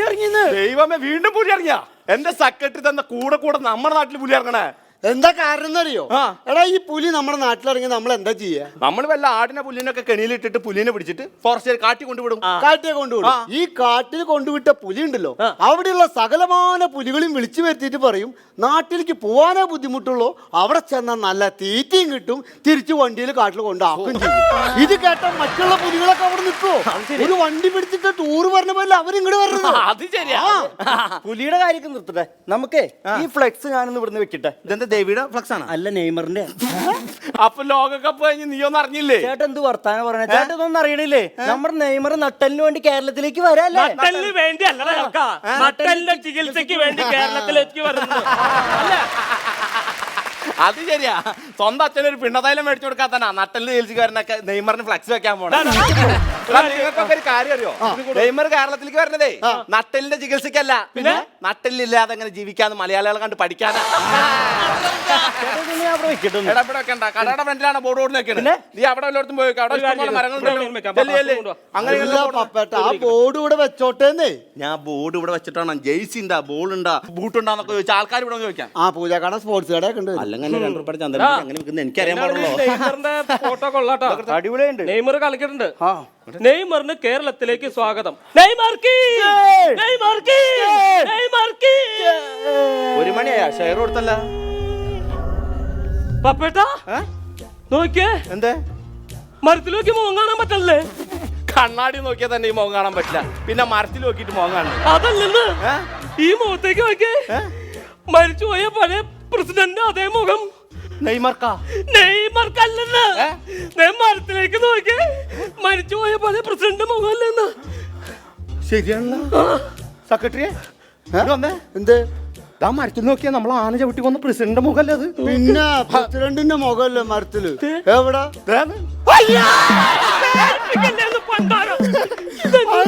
ഇറങ്ങിന്ന്. ദൈവമേ, വീണ്ടും പുലി ഇറങ്ങിയ? എന്റെ സെക്രട്ടറി തന്ന കൂടെ നമ്മുടെ നാട്ടിൽ പുലി ഇറങ്ങണേ. എന്താ കാരണം എന്നറിയോ? എടാ ഈ പുലി നമ്മുടെ നാട്ടിലിറങ്ങി നമ്മൾ എന്താ ചെയ്യാ? നമ്മൾ വല്ല ആടിനെ പുല്ലിനൊക്കെ കെണിയിലിട്ടിട്ട് പുലിനെ പിടിച്ചിട്ട് ഫോറസ്റ്റുകാർ കാട്ടി കൊണ്ടുവിടും. കാട്ടിയെ കൊണ്ടുവിടും. ഈ കാട്ടിൽ കൊണ്ടുവിട്ട പുലി ഉണ്ടല്ലോ, അവിടെയുള്ള സകലമാന പുലികളെയും വിളിച്ചു വരുത്തിയിട്ട് പറയും നാട്ടിലേക്ക് പോവാനേ ബുദ്ധിമുട്ടുള്ളൂ, അവിടെ ചെന്നാൽ നല്ല തീറ്റയും കിട്ടും, തിരിച്ചു വണ്ടിയിൽ കാട്ടിൽ കൊണ്ടാക്കും ചെയ്യും. ഇത് കേട്ട മറ്റുള്ള പുലികളൊക്കെ അവിടെ നിൽക്കോ? ഒരു വണ്ടി പിടിച്ചിട്ട് ടൂർ പറഞ്ഞ പോലെ അവരിങ്ങോട്ട് വരുന്നത്. അത് ശരിയാ. പുലിയുടെ കാര്യമൊക്കെ നിർത്തട്ടെ, നമുക്കേ ഈ ഫ്ലെക്സ് ഞാനൊന്ന് ഇവിടുന്ന് വെക്കട്ടെ. ഇതെന്താ ദേവിയുടെ ഫ്ലക്സ് ആണ്? അല്ല നെയ്മറിന്റെ. അപ്പൊ ലോകകപ്പ് കഴിഞ്ഞ് നീ ഒന്നും അറിഞ്ഞില്ലേ? ചേട്ടൻ എന്ത് വർത്താനം പറഞ്ഞ? ചേട്ടൻ ഇതൊന്നും അറിയണില്ലേ? നമ്മുടെ നെയ്മർ നട്ടലിന് വേണ്ടി കേരളത്തിലേക്ക് വരാല്ലേ? നട്ടലിന് വേണ്ടി അല്ല, നട്ടലിന്റെ ചികിത്സക്ക് വേണ്ടി കേരളത്തിലേക്ക് വരുന്നത്. അത് ശരിയാ. സ്വന്തം അച്ഛനൊരു പിണ്ണതൈലം മേടിച്ചു കൊടുക്കാത്തനാ നട്ടലിന് ചികിത്സക്കാരനൊക്കെ നെയ്മറിന് ഫ്ലക്സ് വെക്കാൻ പോണേ. നിങ്ങൾക്കൊക്കെ ഒരു കാര്യം അറിയോ? നെയ്മർ കേരളത്തിലേക്ക് വരണതേ നട്ടലിന്റെ ചികിത്സക്കല്ല, പിന്നെ നട്ടലില്ലാതെ എങ്ങനെ ജീവിക്കാന്ന് മലയാളികളെ കണ്ട് പഠിക്കാനാ. കടയുടെ ഫ്രണ്ടിലാണ് ബോർഡ് കൊണ്ട് വെക്കണേ. നീ അവിടെ എല്ലായിടത്തും പോയി അവിടെ ആ ബോർഡ് ഇവിടെ വെച്ചോട്ടേന്നേ. ഞാൻ ബോർഡ് ഇവിടെ വെച്ചിട്ടാണ് ജെയ്സി ഉണ്ടാ, ബോൾ ഉണ്ടാ, ബൂട്ട് ഉണ്ടാന്നൊക്കെ ചോദിച്ചാൽ ആൾക്കാർ ഇവിടെ ചോദിക്കാം. ആ പൂജാക്കട സ്പോർട്സ് കടയൊക്കെ ഉണ്ട്. അല്ലെങ്കിൽ എനിക്കറിയാൻ പാടുള്ളൂ. ഫോട്ടോ കൊള്ളാട്ടോ, അടിപൊളിയുണ്ട്. നെയ്മർ കളിക്കുന്നുണ്ട്. നെയ്മറിന് കേരളത്തിലേക്ക് സ്വാഗതം. ഒരു മണിയാ ഷെയർ കൊടുത്തല്ല പപ്പേട്ടാ നോക്കിയേ. എന്തേ? മരത്തിൽ നോക്കി മുഖം കാണാൻ പറ്റല്ലേ? കണ്ണാടി നോക്കിയാൽ തന്നെ ഈ മുഖം കാണാൻ പറ്റില്ല, പിന്നെ മരത്തിൽ നോക്കിയിട്ട് മുഖം കാണണം. അതല്ലെന്ന്, ഈ മുഖത്തേക്ക് നോക്കിയേ. മരിച്ചുപോയ പഴയ പ്രസിഡന്റ് അതേ മുഖം. നെയ്മർക്കല്ലെന്ന്, മരത്തിലേക്ക് നോക്കിയേ. മരിച്ചുപോയ പഴയ പ്രസിഡന്റ് മുഖമല്ലെന്ന്. ശരിയാണല്ലോ സെക്രട്ടറിയെ. എന്ത് മരത്തിൽ നോക്കിയാ നമ്മൾ ആന ചവിട്ടി വന്ന പ്രസിഡന്റ് മുഖല്ലേ അത്? പിന്നെ പ്രസിഡന്റിന്റെ മുഖല്ലേ മരത്തില്? എവിടെ?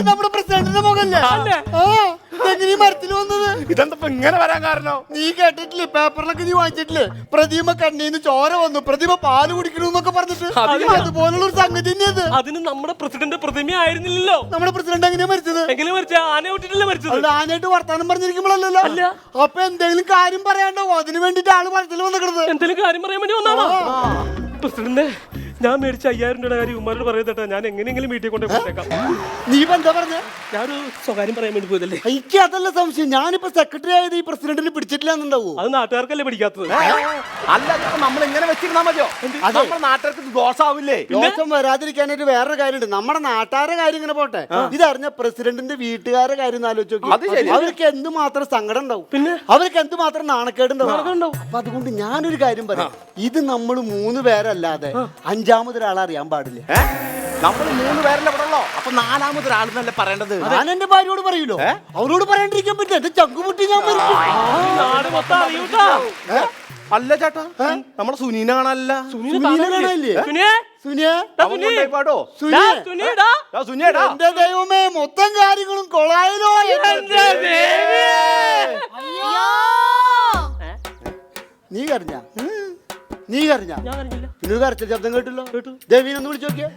നമ്മുടെ പ്രസിഡന്റിന്റെ മുഖല്ലേ? എങ്ങനെ മരത്തിൽ വന്നത്? ഇതെന്താ ഇങ്ങനെ വരാൻ കാരണം? നീ കേട്ടിട്ടില്ലേ? പേപ്പറിലൊക്കെ നീ വായിച്ചിട്ടില്ലേ? പ്രതിമ കണ്ണീന്ന് ചോര വന്നു, പ്രതിമ പാല് കുടിക്കണമെന്നൊക്കെ പറഞ്ഞിട്ട്. അതുപോലുള്ള ഒരു സംഗതി തന്നെയത്. അതിന് നമ്മുടെ പ്രസിഡന്റ് പ്രതിമ ആയിരുന്നില്ലല്ലോ. നമ്മുടെ പ്രസിഡന്റ് എങ്ങനെയാ മരിച്ചത്? എങ്ങനെ മരിച്ച? ആന വിട്ടിട്ടല്ലേ മരിച്ചത്? ആനയായിട്ട് വർത്താനം പറഞ്ഞിരിക്കുമ്പോഴല്ലോ. അപ്പൊ എന്തെങ്കിലും കാര്യം പറയാണ്ടോ? അതിന് വേണ്ടിട്ട് ആള് മരത്തിൽ വന്നിട്ട് എന്തെങ്കിലും കാര്യം പറയാൻ വേണ്ടി വന്നാണോ? പ്രസിഡന്റ് ഞാൻ മേടിച്ച 5000 രൂപയുടെ കാര്യം ഉമ്മാരോട് പറയുന്നത് ഞാൻ എങ്ങനെയെങ്കിലും വീട്ടിൽ കൊണ്ടു പോയേക്കാം. നീ ഇപ്പൊ എന്താ പറഞ്ഞ? ഞാനൊരു സ്വകാര്യം പറയാൻ വേണ്ടി പോയതല്ലേ. എനിക്ക് അതല്ല സംശയം. ഞാനിപ്പോ സെക്രട്ടറി ആയത് ഈ പ്രസിഡന്റിന് പിടിച്ചിട്ടില്ല എന്നുണ്ടാവോ? അത് നാട്ടുകാർക്കല്ലേ പിടിക്കാത്തത്. അല്ല നമ്മൾ ഇങ്ങനെ വെച്ചിരുന്നാ മതിയോ? നമ്മുടെ നാട്ടുകാർക്ക് ദോഷാവില്ലേ? ദോഷം വരാതിരിക്കാനായിട്ട് വേറൊരു കാര്യമുണ്ട്. നമ്മുടെ നാട്ടുകാരുടെ കാര്യം ഇങ്ങനെ പോട്ടെ, ഇതറിഞ്ഞ പ്രസിഡന്റിന്റെ വീട്ടുകാരുടെ കാര്യം ആലോചിച്ച് നോക്കി. അവർക്ക് എന്തുമാത്രം സങ്കടം ഉണ്ടാവും, പിന്നെ അവർക്ക് എന്തുമാത്രം നാണക്കേടുണ്ടാവും. അപ്പൊ അതുകൊണ്ട് ഞാനൊരു കാര്യം പറയാം, ഇത് നമ്മൾ 3 പേരല്ലാതെ 5ാമതൊരാളെ അറിയാൻ പാടില്ല. നമ്മൾ 3 പേരല്ലേ ഇവിടെ ഉള്ളോ? അപ്പൊ 4ാമതൊരാളെന്നല്ലേ പറയേണ്ടത്? ഞാൻ എന്റെ ഭാര്യയോട് പറയൂലോ, അവരോട് പറയാണ്ടിരിക്കാൻ പറ്റില്ല. എന്റെ ചങ്കുമുട്ടി ഞാൻ അല്ല ചേട്ടാ, നമ്മളെ സുനീനെ കാണാനല്ല. എന്റെ ദൈവമേ, മൊത്തം കാര്യങ്ങളും കൊളായല്ലോ. നീ കരഞ്ഞ? നീ കരഞ്ഞ? പിന്നെ കരച്ച ശബ്ദം കേട്ടില്ലോ. ദേവീനൊന്ന് വിളിച്ചു നോക്കിയേ.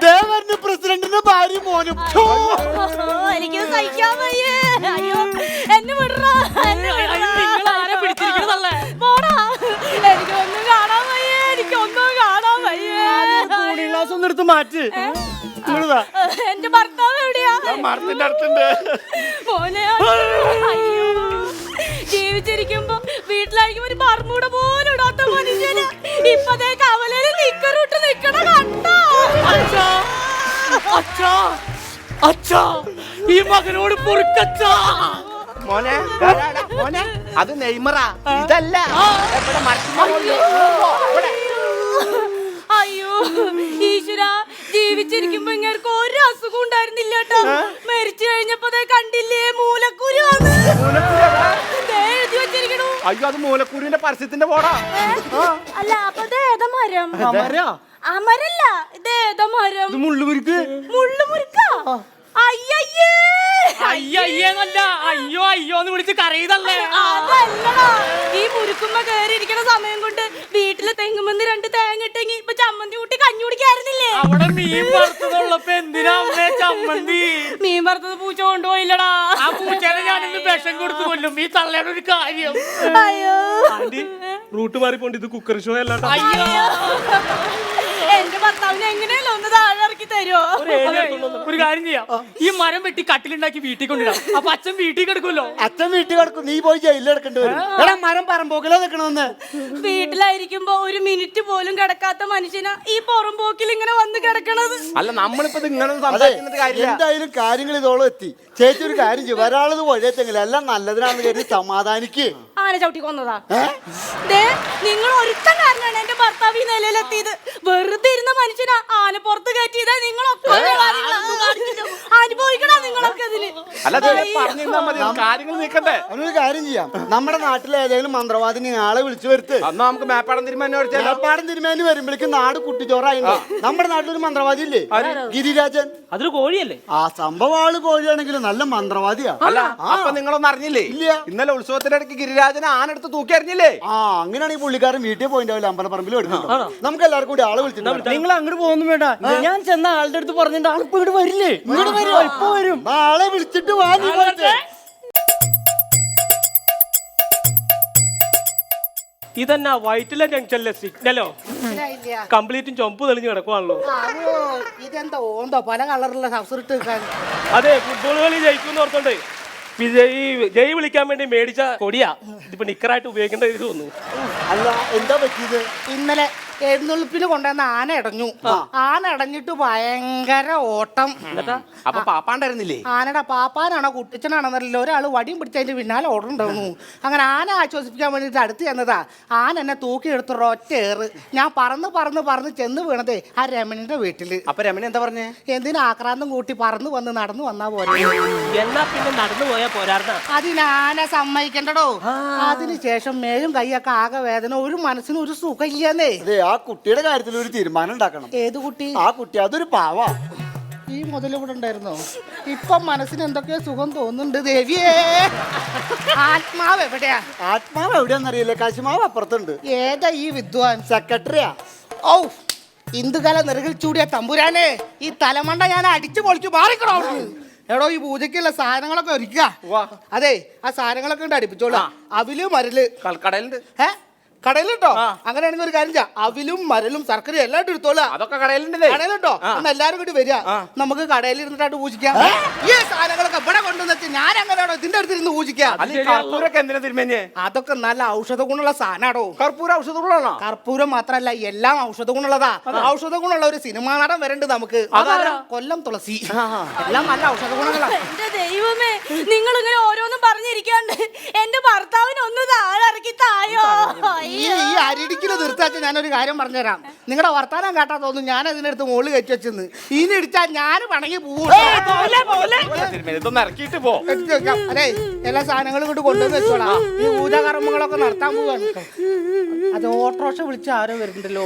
ദേവന്റെ പ്രസിഡന്റിന്റെ ഭാര്യ മോനും. എനിക്ക് സഹിക്കാൻ വയ്യേ. അയ്യോ, എന്നെ വിടറാ. എനിക്കൊന്നും കാണാൻ വയ്യേ. എനിക്കൊന്നും കാണാൻ വയ്യേ. ക്ലാസ് ഒന്ന് എടുത്ത് മാറ്റ്. എന്റെ ഭർത്താവ് എവിടെയാ? മരത്തിന്റെ അടുത്തുണ്ട്. മോനെ, അയ്യോ, ജീവിച്ചിരിക്കുമ്പോ വീട്ടിലായിരിക്കും ഒരു ബർമൂട പോലും ഇടാത്ത മനുഷ്യന് ഇപ്പതേ കവലയിൽ നിക്കറിട്ട് നിക്കണ കണ്ടോ? അച്ഛാ, ഈ മകനോട് പൊറുക്കച്ചാ. മോനെ മോനെ, അത് നെയ്മറാ, ഇതല്ല. അയ്യോ ഈശ്വര, ജീവിച്ചിരിക്കുമ്പോ ഇങ്ങനെ ഒരു അസുഖം ഉണ്ടായിരുന്നില്ല കേട്ടോ. മരിച്ചു കഴിഞ്ഞപ്പോ കണ്ടില്ലേ, മൂലക്കുരു എഴുതി വെച്ചിരിക്കണു. അയ്യോ, അത് മൂലക്കൂരിന്റെ പരസ്യത്തിന്റെ പോടാ. അല്ല, അപ്പൊ ഏതാ മരം? അമരല്ല, ഇത് ഏതാ മരം? മുള്ളുമുരുക്ക്. മുള്ളുമുരുക്കാ? അയ്യയ്യേ, അയ്യയ്യേന്നല്ല, അയ്യോ അയ്യോന്ന് വിളിച്ച് കരയുതല്ലേ. അതല്ലടാ, ഈ മുരുക്കുമ്പോ കേറിയിരിക്കണ സമയം കൊണ്ട് വീട്ടിലെ തെങ്ങുമെന്ന് 2 തേങ്ങ ഇട്ടെങ്കി ഇപ്പൊ ചമ്മന്തി കൂട്ടി കഞ്ഞി കുടിക്കായിരുന്നില്ലേ? അവിടെ മീൻ വറുത്തതുള്ളപ്പോ എന്തിനാ അമ്മേ ചമ്മന്തി? മീൻ വറുത്തത് പൂച്ച കൊണ്ടുപോയില്ലടാ. ആ പൂച്ചേനെ ഞാനിന്ന് വിഷം കൊടുത്തു കൊല്ലും. ഈ തള്ളയുടെ ഒരു കാര്യം. അയ്യോ, ആന്റി, റൂട്ട് മാറിപ്പോണ്ട്. ഇത് കുക്കർ ഷോ അല്ലാട്ടോ. എന്റെ ഭർത്താവിനെ എങ്ങനെയല്ലോ ഒന്ന് താഴെ ഇറക്കി തരുമോ? ഒരു കാര്യം ചെയ്യാം, ഈ മരം വെട്ടി കട്ടിലുണ്ടാക്കി വീട്ടിൽ കൊണ്ടിടാം. അപ്പൊ അച്ഛൻ വീട്ടിൽ കിടക്കുമല്ലോ. അച്ഛൻ വീട്ടിൽ കിടക്കും, നീ പോയി ജയിലിൽ കിടക്കേണ്ടി വരും. എടാ, മരം പറമ്പോക്കിലോ നിക്കണമെന്ന്. വീട്ടിലായിരിക്കുമ്പോ ഒരു മിനിറ്റ് പോലും കിടക്കാത്ത മനുഷ്യനാ ഈ പുറംപോക്കിൽ ഇങ്ങനെ വന്ന് കിടക്കണത്. അല്ല, നമ്മളിപ്പോ ഇങ്ങനെ സംസാരിക്കുന്നത് കാര്യമില്ല. എന്തായാലും കാര്യങ്ങൾ ഇതോളം എത്തി. ചേച്ചി ഒരു കാര്യം ചെയ്യും, ഒരാളത് വഴിയെത്തെങ്കിലും എല്ലാം നല്ലതിനാണെന്ന് കരുതി സമാധാനിക്ക്. ആന ചവിട്ടി കൊന്നതാ. നിങ്ങൾ ഒരുത്തൻ കാരണമാണ് എന്റെ ഭർത്താവ് ഈ നിലയിലെത്തിയത്. വെറുതെ ഇരുന്ന മനുഷ്യനാ ആന പുറത്ത് കയറ്റിയതാ. നിങ്ങളൊക്കെ അനുഭവിക്കണം. നിങ്ങളൊക്കെ അതിന് അവനൊരു കാര്യം ചെയ്യാം, നമ്മുടെ നാട്ടിലെ ഏതെങ്കിലും മന്ത്രവാദിനി ആളെ വിളിച്ചു വരുത്ത്. നമുക്ക് മേപ്പാടം തിരുമാനി വരുമ്പോഴേക്കും നാട് കുട്ടിച്ചോറായി. നമ്മുടെ നാട്ടിലൊരു മന്ത്രവാദി ഇല്ലേ, ഗിരിരാജൻ. അതൊരു കോഴിയല്ലേ? ആ സംഭവം ആള് കോഴിയാണെങ്കിലും നല്ല മന്ത്രവാദിയാ. അല്ല, അപ്പൊ നിങ്ങളൊന്നും അറിഞ്ഞില്ലേ? ഇല്ല. ഇന്നലെ ഉത്സവത്തിന്റെ ഇടയ്ക്ക് ഗിരിരാജനെ ആനെടുത്ത് തൂക്കി അറിഞ്ഞില്ലേ? ആ, അങ്ങനെയാണെങ്കിൽ പുള്ളിക്കാരൻ വീട്ടിൽ പോയിണ്ടാവില്ല, അമ്പലപ്പറമ്പിൽ എടുക്കുന്നു. നമുക്ക് എല്ലാവർക്കും കൂടി ആളെ വിളിച്ചിട്ടുണ്ട്. നിങ്ങൾ അങ്ങോട്ട് പോകുന്നു വേണ്ട. ഞാൻ ചെന്ന ആളുടെ അടുത്ത് പറഞ്ഞിട്ട് ആളിപ്പോ ഇങ്ങോട്ട് വരില്ലേ? ഇങ്ങോട്ട് വരുമോ? ഇപ്പൊ വരും. ആളെ വിളിച്ചിട്ട് വാ. ഇതന്നെ വൈറ്റിലെ ജംഗ്ഷനിലെ സിഗ്നലോ? കംപ്ലീറ്റും ചൊമ്പ് തെളിഞ്ഞ് കിടക്കുവാണല്ലോ. ഇതെന്താ ഓന്തോ പല കളറിലുള്ള സബ്സിറ്റ്? അതെ, ഫുട്ബോൾ കളി ജയിക്കും ഓർത്തോണ്ട് ജയ് വിളിക്കാൻ വേണ്ടി മേടിച്ച കൊടിയാ. ഇതിപ്പോ നിക്കറായിട്ട് ഉപയോഗിക്കേണ്ട ഇത് തോന്നുന്നു. അല്ല, എന്താ പറ്റിയത്? ഇന്നലെ എഴുന്നള്ളിപ്പിന് കൊണ്ടുവന്ന ആന ഇടഞ്ഞു. ആന ഇടഞ്ഞിട്ട് ഭയങ്കര ഓട്ടം. അപ്പൊ പാപ്പാണ്ടായിരുന്നില്ലേ? ആനയുടെ പാപ്പാനാണോ കുട്ടിച്ചനാണെന്നറിയില്ല, ഒരാള് വടിയും പിടിച്ചതിന്റെ പിന്നാലെ ഓടുണ്ടാവുന്നു. അങ്ങനെ ആന ആശ്വസിപ്പിക്കാൻ വേണ്ടിട്ട് അടുത്ത് ചെന്നതാ. ആന എന്നെ തൂക്കിയെടുത്ത് ഒറ്റയേറ്. ഞാൻ പറന്ന് പറന്ന് പറന്ന് ചെന്ന് വീണതേ ആ രമണിന്റെ വീട്ടില്. അപ്പൊ രമണി എന്താ പറഞ്ഞേ? എന്തിനാ ആക്രാന്തം കൂട്ടി പറന്ന് വന്ന് നടന്നു വന്നാ പോലെ. എന്നാ പിന്നെ നടന്നു പോയാ പോരാർന്ന. അതിനാന സമ്മതിക്കണ്ടടോ. അതിനുശേഷം മേലും കൈയൊക്കെ ആകെ വേദന, ഒരു മനസ്സിന് ഒരു സുഖമില്ലെന്നേ. ആ കുട്ടിയുടെ കാര്യത്തിൽ ഒരു തീരുമാനം ഉണ്ടാക്കണം. ഏത് കുട്ടി? ആ കുട്ടി, അതൊരു പാവാ. ഈ മുതൽ ഇവിടെ ഉണ്ടായിരുന്നോ? ഇപ്പം മനസ്സിന് എന്തൊക്കെയോ സുഖം തോന്നുന്നുണ്ട്. ദേവിയേ, ആത്മാവ് എവിടെയാ? ആത്മാവ് എവിടെയാന്നറിയില്ല, കശുമാവ് അപ്പുറത്തുണ്ട്. ഏതാ ഈ വിദ്വാൻ? സെക്രട്ടറിയാ. ഓ, ഇന്ദുകല നെറുകിൽ ചൂടിയ തമ്പുരാനെ, ഈ തലമണ്ട ഞാൻ അടിച്ചു പൊളിച്ചു മാറിക്കണോ? എടോ, ഈ പൂജയ്ക്കുള്ള സാധനങ്ങളൊക്കെ ഒരുക്കുക. അതെ, ആ സാധനങ്ങളൊക്കെ ഉണ്ട്, അടുപ്പിച്ചോളാം. അവില് മരല് കടലുണ്ട്. കടയിലുണ്ടോ? അങ്ങനെയാണെങ്കിൽ ഒരു കാര്യം ചെയ്യാം, അവിലും മരലും ശർക്കരയും എല്ലാം എടുത്തോളാം. അതൊക്കെ കടയിലുണ്ടല്ലേ? കടയിലുണ്ടോ? അന്ന് എല്ലാരും കൂടി വരിക, നമുക്ക് കടയിൽ ഇരുന്നിട്ട് പൂജിക്കാം. ഈ സാധനങ്ങളൊക്കെ ഇവിടെ കൊണ്ടുവന്ന് വെച്ച് ഞാൻ അങ്ങനെയാണോ ഇതിന്റെ അടുത്തിരുന്ന് പൂജിക്കാം? കർപ്പൂരൊക്കെ എന്തിനാ തിരുമേനിയെ? അതൊക്കെ നല്ല ഔഷധ ഗുണമുള്ള സാധനമാണോ. കർപ്പൂര ഔഷധ ഗുണമാണോ? കർപ്പൂരം മാത്രല്ല, എല്ലാം ഔഷധ ഗുണമുള്ളതാ. ഔഷധ ഗുണമുള്ള ഒരു സിനിമാ നടൻ വരണ്ട് നമുക്ക്, കൊല്ലം തുളസി. എല്ലാം നല്ല ഔഷധ ഗുണങ്ങളാ. എന്റെ ദൈവമേ, നിങ്ങൾ ഇങ്ങനെ ഓരോന്നും പറഞ്ഞിരിക്കാണ്ട് എന്റെ ഭർത്താവിന് ഒന്ന് താഴെ തായോ. ഈ അരിടിക്കല് നിർത്താച്ച ഞാനൊരു കാര്യം പറഞ്ഞുതരാം. നിങ്ങളുടെ വർത്താനം കേട്ടാ തോന്നുന്നു ഞാൻ അതിനടുത്ത് മുകളിൽ കയറ്റി വെച്ചെന്ന്. ഇനി ഇടിച്ചാൽ ഞാൻ പണങ്ങി പോകും. ഇതൊന്ന് ഇറക്കിയിട്ട് പോ. അതെ, എല്ലാ സാധനങ്ങളും ഇങ്ങോട്ട് കൊണ്ടുവന്ന് വെച്ചോളാം. ഈ പൂജാകർമ്മങ്ങളൊക്കെ നടത്താൻ പോവാണ്. അത് ഓട്ടോറിക്ഷ വിളിച്ച് ആരോ വരുന്നുണ്ടല്ലോ.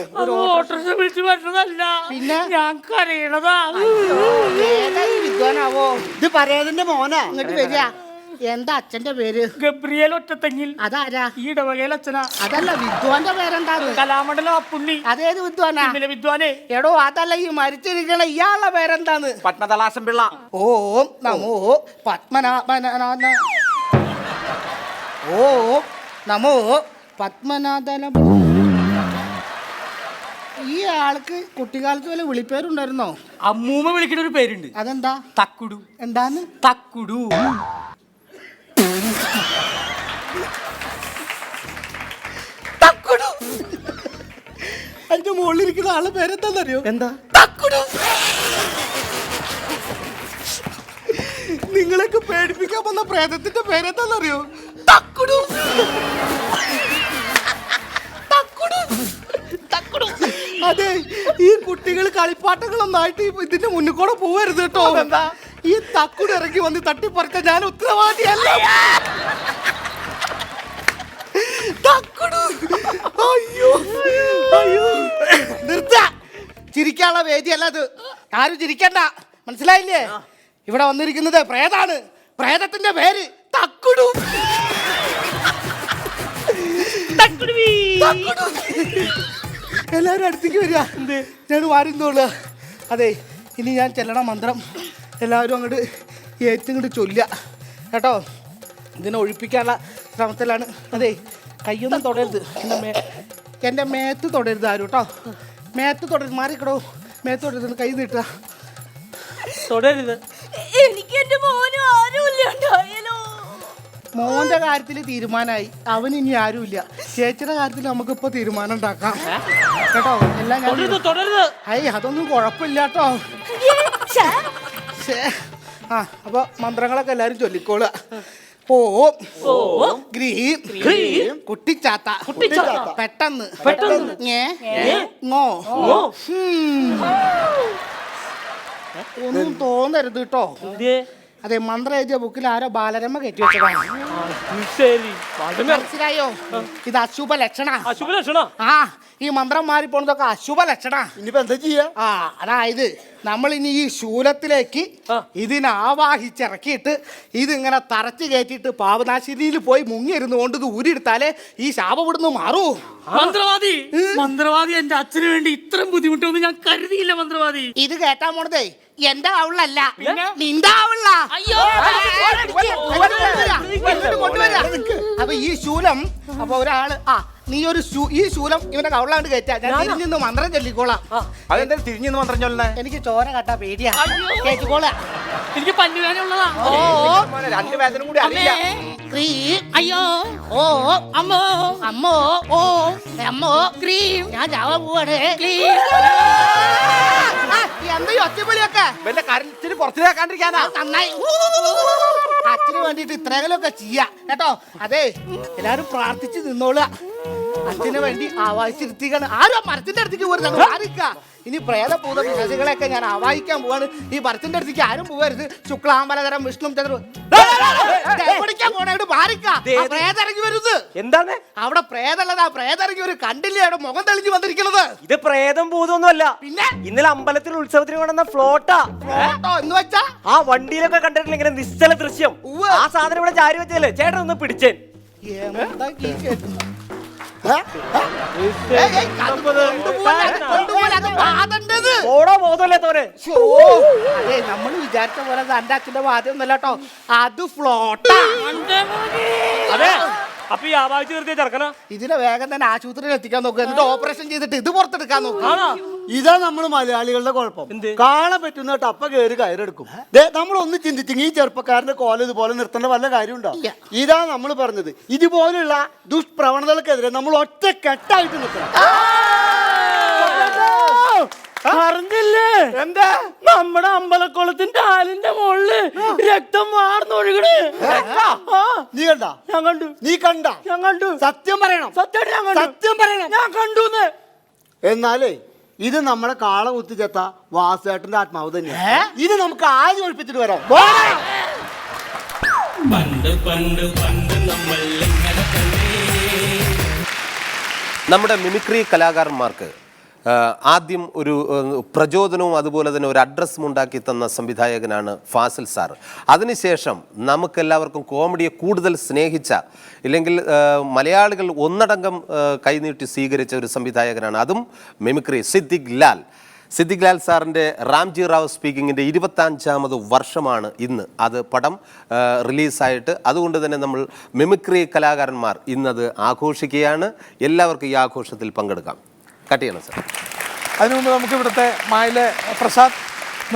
ഓട്ടോറിക്ഷ വിളിച്ച് വരുന്നതല്ല, പിന്നെ ഞാൻ കരയണതാ. വിദ്വാനാവോ? ഇത് പരേതന്റെ മോനാ. ഇങ്ങോട്ട് വരിക. എന്താ അച്ഛന്റെ പേര്? ഗബ്രിയേൽ ഒറ്റത്തെങ്ങിൽ. അതാരാ? ഈ ഇടവകയിൽ അച്ഛനാ. അതല്ല, വിദ്വാന്റെ പേരെന്താ? കലാമണ്ഡലം അപ്പുണ്ണി. അതേത് വിദ്വാനാ? വിദ്വാനെ. എടോ, അതല്ല, ഈ മരിച്ചിരിക്കണ ഇയാളുടെ പേരെന്താന്ന്? പത്മതലാസം പിള്ള. ഓം നമോ പത്മനാഭനാഥ. ഓം നമോ പത്മനാഥന. ഈ ആൾക്ക് കുട്ടിക്കാലത്ത് വല്ല വിളിപ്പേരുണ്ടായിരുന്നോ? അമ്മൂമ്മ വിളിക്കുന്ന ഒരു പേരുണ്ട്. അതെന്താ? തക്കുടു. എന്താന്ന്? തക്കുടു. തക്കുടു. അതിന്റെ മുകളിലിരിക്കുന്ന ആളെ പേരെന്താന്നറിയോ? എന്താ? തക്കുടു. നിങ്ങളൊക്കെ പേടിപ്പിക്കാൻ വന്ന പ്രേതത്തിന്റെ പേരെന്താന്നറിയോ? തക്കുടു. അതെ, ഈ കുട്ടികൾ കളിപ്പാട്ടങ്ങളൊന്നായിട്ട് ഇതിന്റെ മുന്നിൽ കൂടെ പോവരുത് കേട്ടോ. എന്താ? ഈ തക്കുട് ഇറങ്ങി വന്ന് തട്ടിപ്പറിച്ച ഞാൻ ഉത്തരവാദിയല്ല. അയ്യോ അയ്യോ, നിർത്ത. ചിരിക്കാനുള്ള വേദിയല്ല അത്. ആരും ചിരിക്കണ്ട, മനസ്സിലായില്ലേ? ഇവിടെ വന്നിരിക്കുന്നത് പ്രേതാണ്. പ്രേതത്തിന്റെ പേര് തക്കുടു. എല്ലാരും അടുത്തേക്ക് വരിക. ഞാൻ വാരുന്നോളൂ. അതെ, ഇനി ഞാൻ ചെല്ലണ മന്ത്രം എല്ലാവരും അങ്ങോട്ട് ഏറ്റങ്ങോട്ട് ചൊല്ലുക കേട്ടോ. ഇതിനെ ഒഴിപ്പിക്കാനുള്ള ശ്രമത്തിലാണ്. അതെ, കയ്യൊന്നും തൊടരുത്. എൻ്റെ മേത്ത് തൊടരുത് ആരും കേട്ടോ. മേത്ത് തൊടരുത്. മാറിക്കടോ, മേത്ത് തൊടരുത്. കൈ നീട്ടുക. തൊടരുത്. എനിക്ക് എന്റെ മോനും ആരുമില്ലോ. മോന്റെ കാര്യത്തിൽ തീരുമാനമായി, അവന് ഇനി ആരുമില്ല. ചേച്ചിയുടെ കാര്യത്തിൽ നമുക്കിപ്പോ തീരുമാനം ഉണ്ടാക്കാം കേട്ടോ. എല്ലാം അതൊന്നും കുഴപ്പമില്ല കേട്ടോ. ആ, അപ്പൊ മന്ത്രങ്ങളൊക്കെ എല്ലാരും ചൊല്ലിക്കോളുക. ഓം ഗ്രീം കുട്ടിച്ചാത്ത. പെട്ടെന്ന് ഒന്നും തോന്നരുത് കേട്ടോ. അതെ, മന്ത്രം എഴുതിയ ബുക്കിൽ ആരോ ബാലരമ കയറ്റി വെച്ചതാണ്. മനസ്സിലായോ? ഇത് അശുഭ ലക്ഷണ. ആ, ഈ മന്ത്രം മാറിപ്പോണതൊക്കെ അശുഭ ലക്ഷണ. ഇനിയിപ്പോ എന്താ ചെയ്യാ? അതായത് നമ്മൾ ഇനി ഈ ശൂലത്തിലേക്ക് ഇതിനാവാഹിച്ചിറക്കിയിട്ട് ഇതിങ്ങനെ തറച്ച് കയറ്റിയിട്ട് പാവനാശിനിയിൽ പോയി മുങ്ങിയിരുന്നു കൊണ്ട് ഇത് ഊരിയെടുത്താലേ ഈ ശാപം ഇവിടുന്ന് മാറൂ. മന്ത്രവാദി എന്റെ അച്ഛന് വേണ്ടി ഇത്രയും ബുദ്ധിമുട്ടൊന്നും ഞാൻ കരുതിയില്ല. മന്ത്രവാദി ഇത് കേട്ടാ പോണതേ എന്റെ അവളല്ല, നിന്റെ അവള. അപ്പൊ ഈ ശൂലം, അപ്പൊ ഒരാള് നീ ഒരു ഈ ശൂലം ഇവന്റെ കവളാണ്ട് കയറ്റാ. ഞാൻ തിരിഞ്ഞു മന്ത്രം ചൊല്ലിക്കോളാം. അതെന്തായാലും തിരിഞ്ഞു മന്ത്രം ചൊല്ലണേ? എനിക്ക് ചോര കട്ടാ പേടിയാ. കേട്ടിക്കോളാം. എനിക്ക് പല്ലുവേദനയുള്ളതാ. രണ്ട് വേദന കൂടി അറിയില്ല. അയ്യോ ഓ അമ്മോ അമ്മോ ഓ അമ്മോ ക്രീം. ഞാൻ ചാവാൻ പോവാണ്. എന്താ ഈ ഒറ്റവിളിയൊക്കെ? എന്റെ കരച്ചിന് പുറത്തിലേക്കാണ്ടിരിക്കാനാ. നന്നായി. അച്ഛന് വേണ്ടിട്ട് ഇത്രയെങ്കിലൊക്കെ ചെയ്യാ കേട്ടോ. അതെ, എല്ലാരും പ്രാർത്ഥിച്ച് നിന്നോളുക. അച്ഛന് വേണ്ടി ആവാഹിച്ചിരുത്തിക്കാണ്. ആരും മരത്തിന്റെ അടുത്തേക്ക് പോരുക. ഇനി പ്രേതഭൂത വിശ്വാസികളെയൊക്കെ ഞാൻ ആവാഹിക്കാൻ പോവാണ്. ഈ മരത്തിന്റെ അടുത്തേക്ക് ആരും പോകരുത്. ശുക്ലാംബരധരം വിഷ്ണു ചന്ദ്രൻ പ്രേതറങ്ങി വരുന്നത്. എന്താണ് അവിടെ പ്രേതമുള്ളതാ? പ്രേതറങ്ങി ഒരു കണ്ടില്ലേ? അവിടെ മുഖം തെളിഞ്ഞു വന്നിരിക്കുന്നത്. ഇത് പ്രേതം ഭൂതമൊന്നുമല്ല. പിന്നെ ഇന്നലെ അമ്പലത്തിൽ ഉത്സവത്തിന് കൊണ്ടുവന്ന ഫ്ലോട്ടാ. ഫ്ലോട്ടോ എന്ന് വെച്ചാ ആ വണ്ടിയിലൊക്കെ കണ്ടിട്ടില്ല ഇങ്ങനെ നിശ്ചല ദൃശ്യം. ആ സാധനം ഇവിടെ ചാരി വെച്ചല്ലേ? ചേട്ടൻ ഒന്ന് പിടിച്ചേ. നമ്മൾ വിചാരിച്ച പോലെ എന്റെ അച്ഛന്റെ വാദ്യം ഒന്നല്ല കേട്ടോ. അത് ഫ്ലോട്ടാ. അതെ, അപ്പൊ ഈ ആവാഹിച്ച് നിർത്തിയ ചെറുക്കനാ? ഇതിനെ വേഗം തന്നെ ആശുപത്രിയിൽ എത്തിക്കാൻ നോക്കുക, എന്നിട്ട് ഓപ്പറേഷൻ ചെയ്തിട്ട് ഇത് പുറത്തെടുക്കാൻ നോക്കുക. ഇതാ നമ്മൾ മലയാളികളുടെ കുഴപ്പം. കാള പറ്റുന്ന ടപ്പ കയറി കയറെടുക്കും. നമ്മളൊന്ന് ചിന്തിച്ചെങ്കിൽ ഈ ചെറുപ്പക്കാരന്റെ കോലം ഇതുപോലെ നിർത്തേണ്ട വല്ല കാര്യമുണ്ടോ? ഇതാ നമ്മൾ പറഞ്ഞത്, ഇതുപോലുള്ള ദുഷ്പ്രവണതകൾക്കെതിരെ നമ്മൾ ഒറ്റ കെട്ടായിട്ട് നിൽക്കണം. അറിഞ്ഞില്ലേ എന്താ നമ്മുടെ അമ്പലക്കുളത്തിന്റെ ആലിന്റെ മുകളില് രക്തം വാർന്നൊഴുകണേ? നീ കണ്ട? ഞാൻ കണ്ടു. നീ കണ്ട? ഞാൻ കണ്ടു. സത്യം പറയണം. സത്യം പറയണം. ഞാൻ കണ്ടു. എന്നാലേ ഇത് നമ്മളെ കാള കുത്തിച്ചെത്ത വാസുവേട്ടന്റെ ആത്മാവ് തന്നെയാ. ഇത് നമുക്ക് ആദ്യം ഒഴിപ്പിച്ചിട്ട് വരാം. നമ്മുടെ മിമിക്രി കലാകാരന്മാർക്ക് ആദ്യം ഒരു പ്രചോദനവും അതുപോലെ തന്നെ ഒരു അഡ്രസ്സും ഉണ്ടാക്കി തന്ന സംവിധായകനാണ് ഫാസിൽ സാർ. അതിനുശേഷം നമുക്കെല്ലാവർക്കും കോമഡിയെ കൂടുതൽ സ്നേഹിച്ച, ഇല്ലെങ്കിൽ മലയാളികൾ ഒന്നടങ്കം കൈനീട്ടി സ്വീകരിച്ച ഒരു സംവിധായകനാണ്, അതും മിമിക്രി, സിദ്ദിഖ് ലാൽ സാറിൻ്റെ റാംജി റാവു സ്പീക്കിങ്ങിൻ്റെ 25ാമത് വർഷമാണ് ഇന്ന്. അത് പടം റിലീസായിട്ട്, അതുകൊണ്ട് തന്നെ നമ്മൾ മിമിക്രി കലാകാരന്മാർ ഇന്നത് ആഘോഷിക്കുകയാണ്. എല്ലാവർക്കും ഈ ആഘോഷത്തിൽ പങ്കെടുക്കാം. കട്ട് ചെയ്യണം സാർ. അതിനു മുമ്പ് നമുക്ക് ഇവിടുത്തെ മായിലെ Prasad,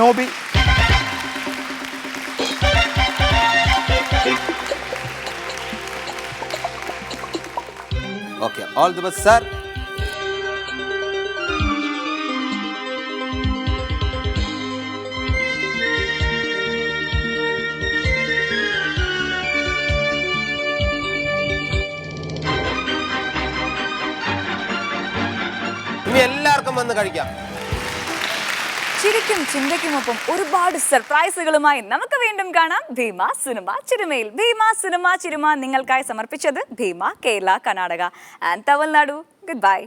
Noby, okay, all the best sir. ഇനി എല്ലാവർക്കും വന്ന് കഴിക്കാം. ചിരിക്കും ചിന്തയ്ക്കുമൊപ്പം ഒരുപാട് സർപ്രൈസുകളുമായി നമുക്ക് വീണ്ടും കാണാം ഭീമ സിനിമ ചിരുമയിൽ. ഭീമ സിനിമ ചിരുമ നിങ്ങൾക്കായി സമർപ്പിച്ചത് Bhima Kerala, Karnataka and Tamil Nadu. Good by.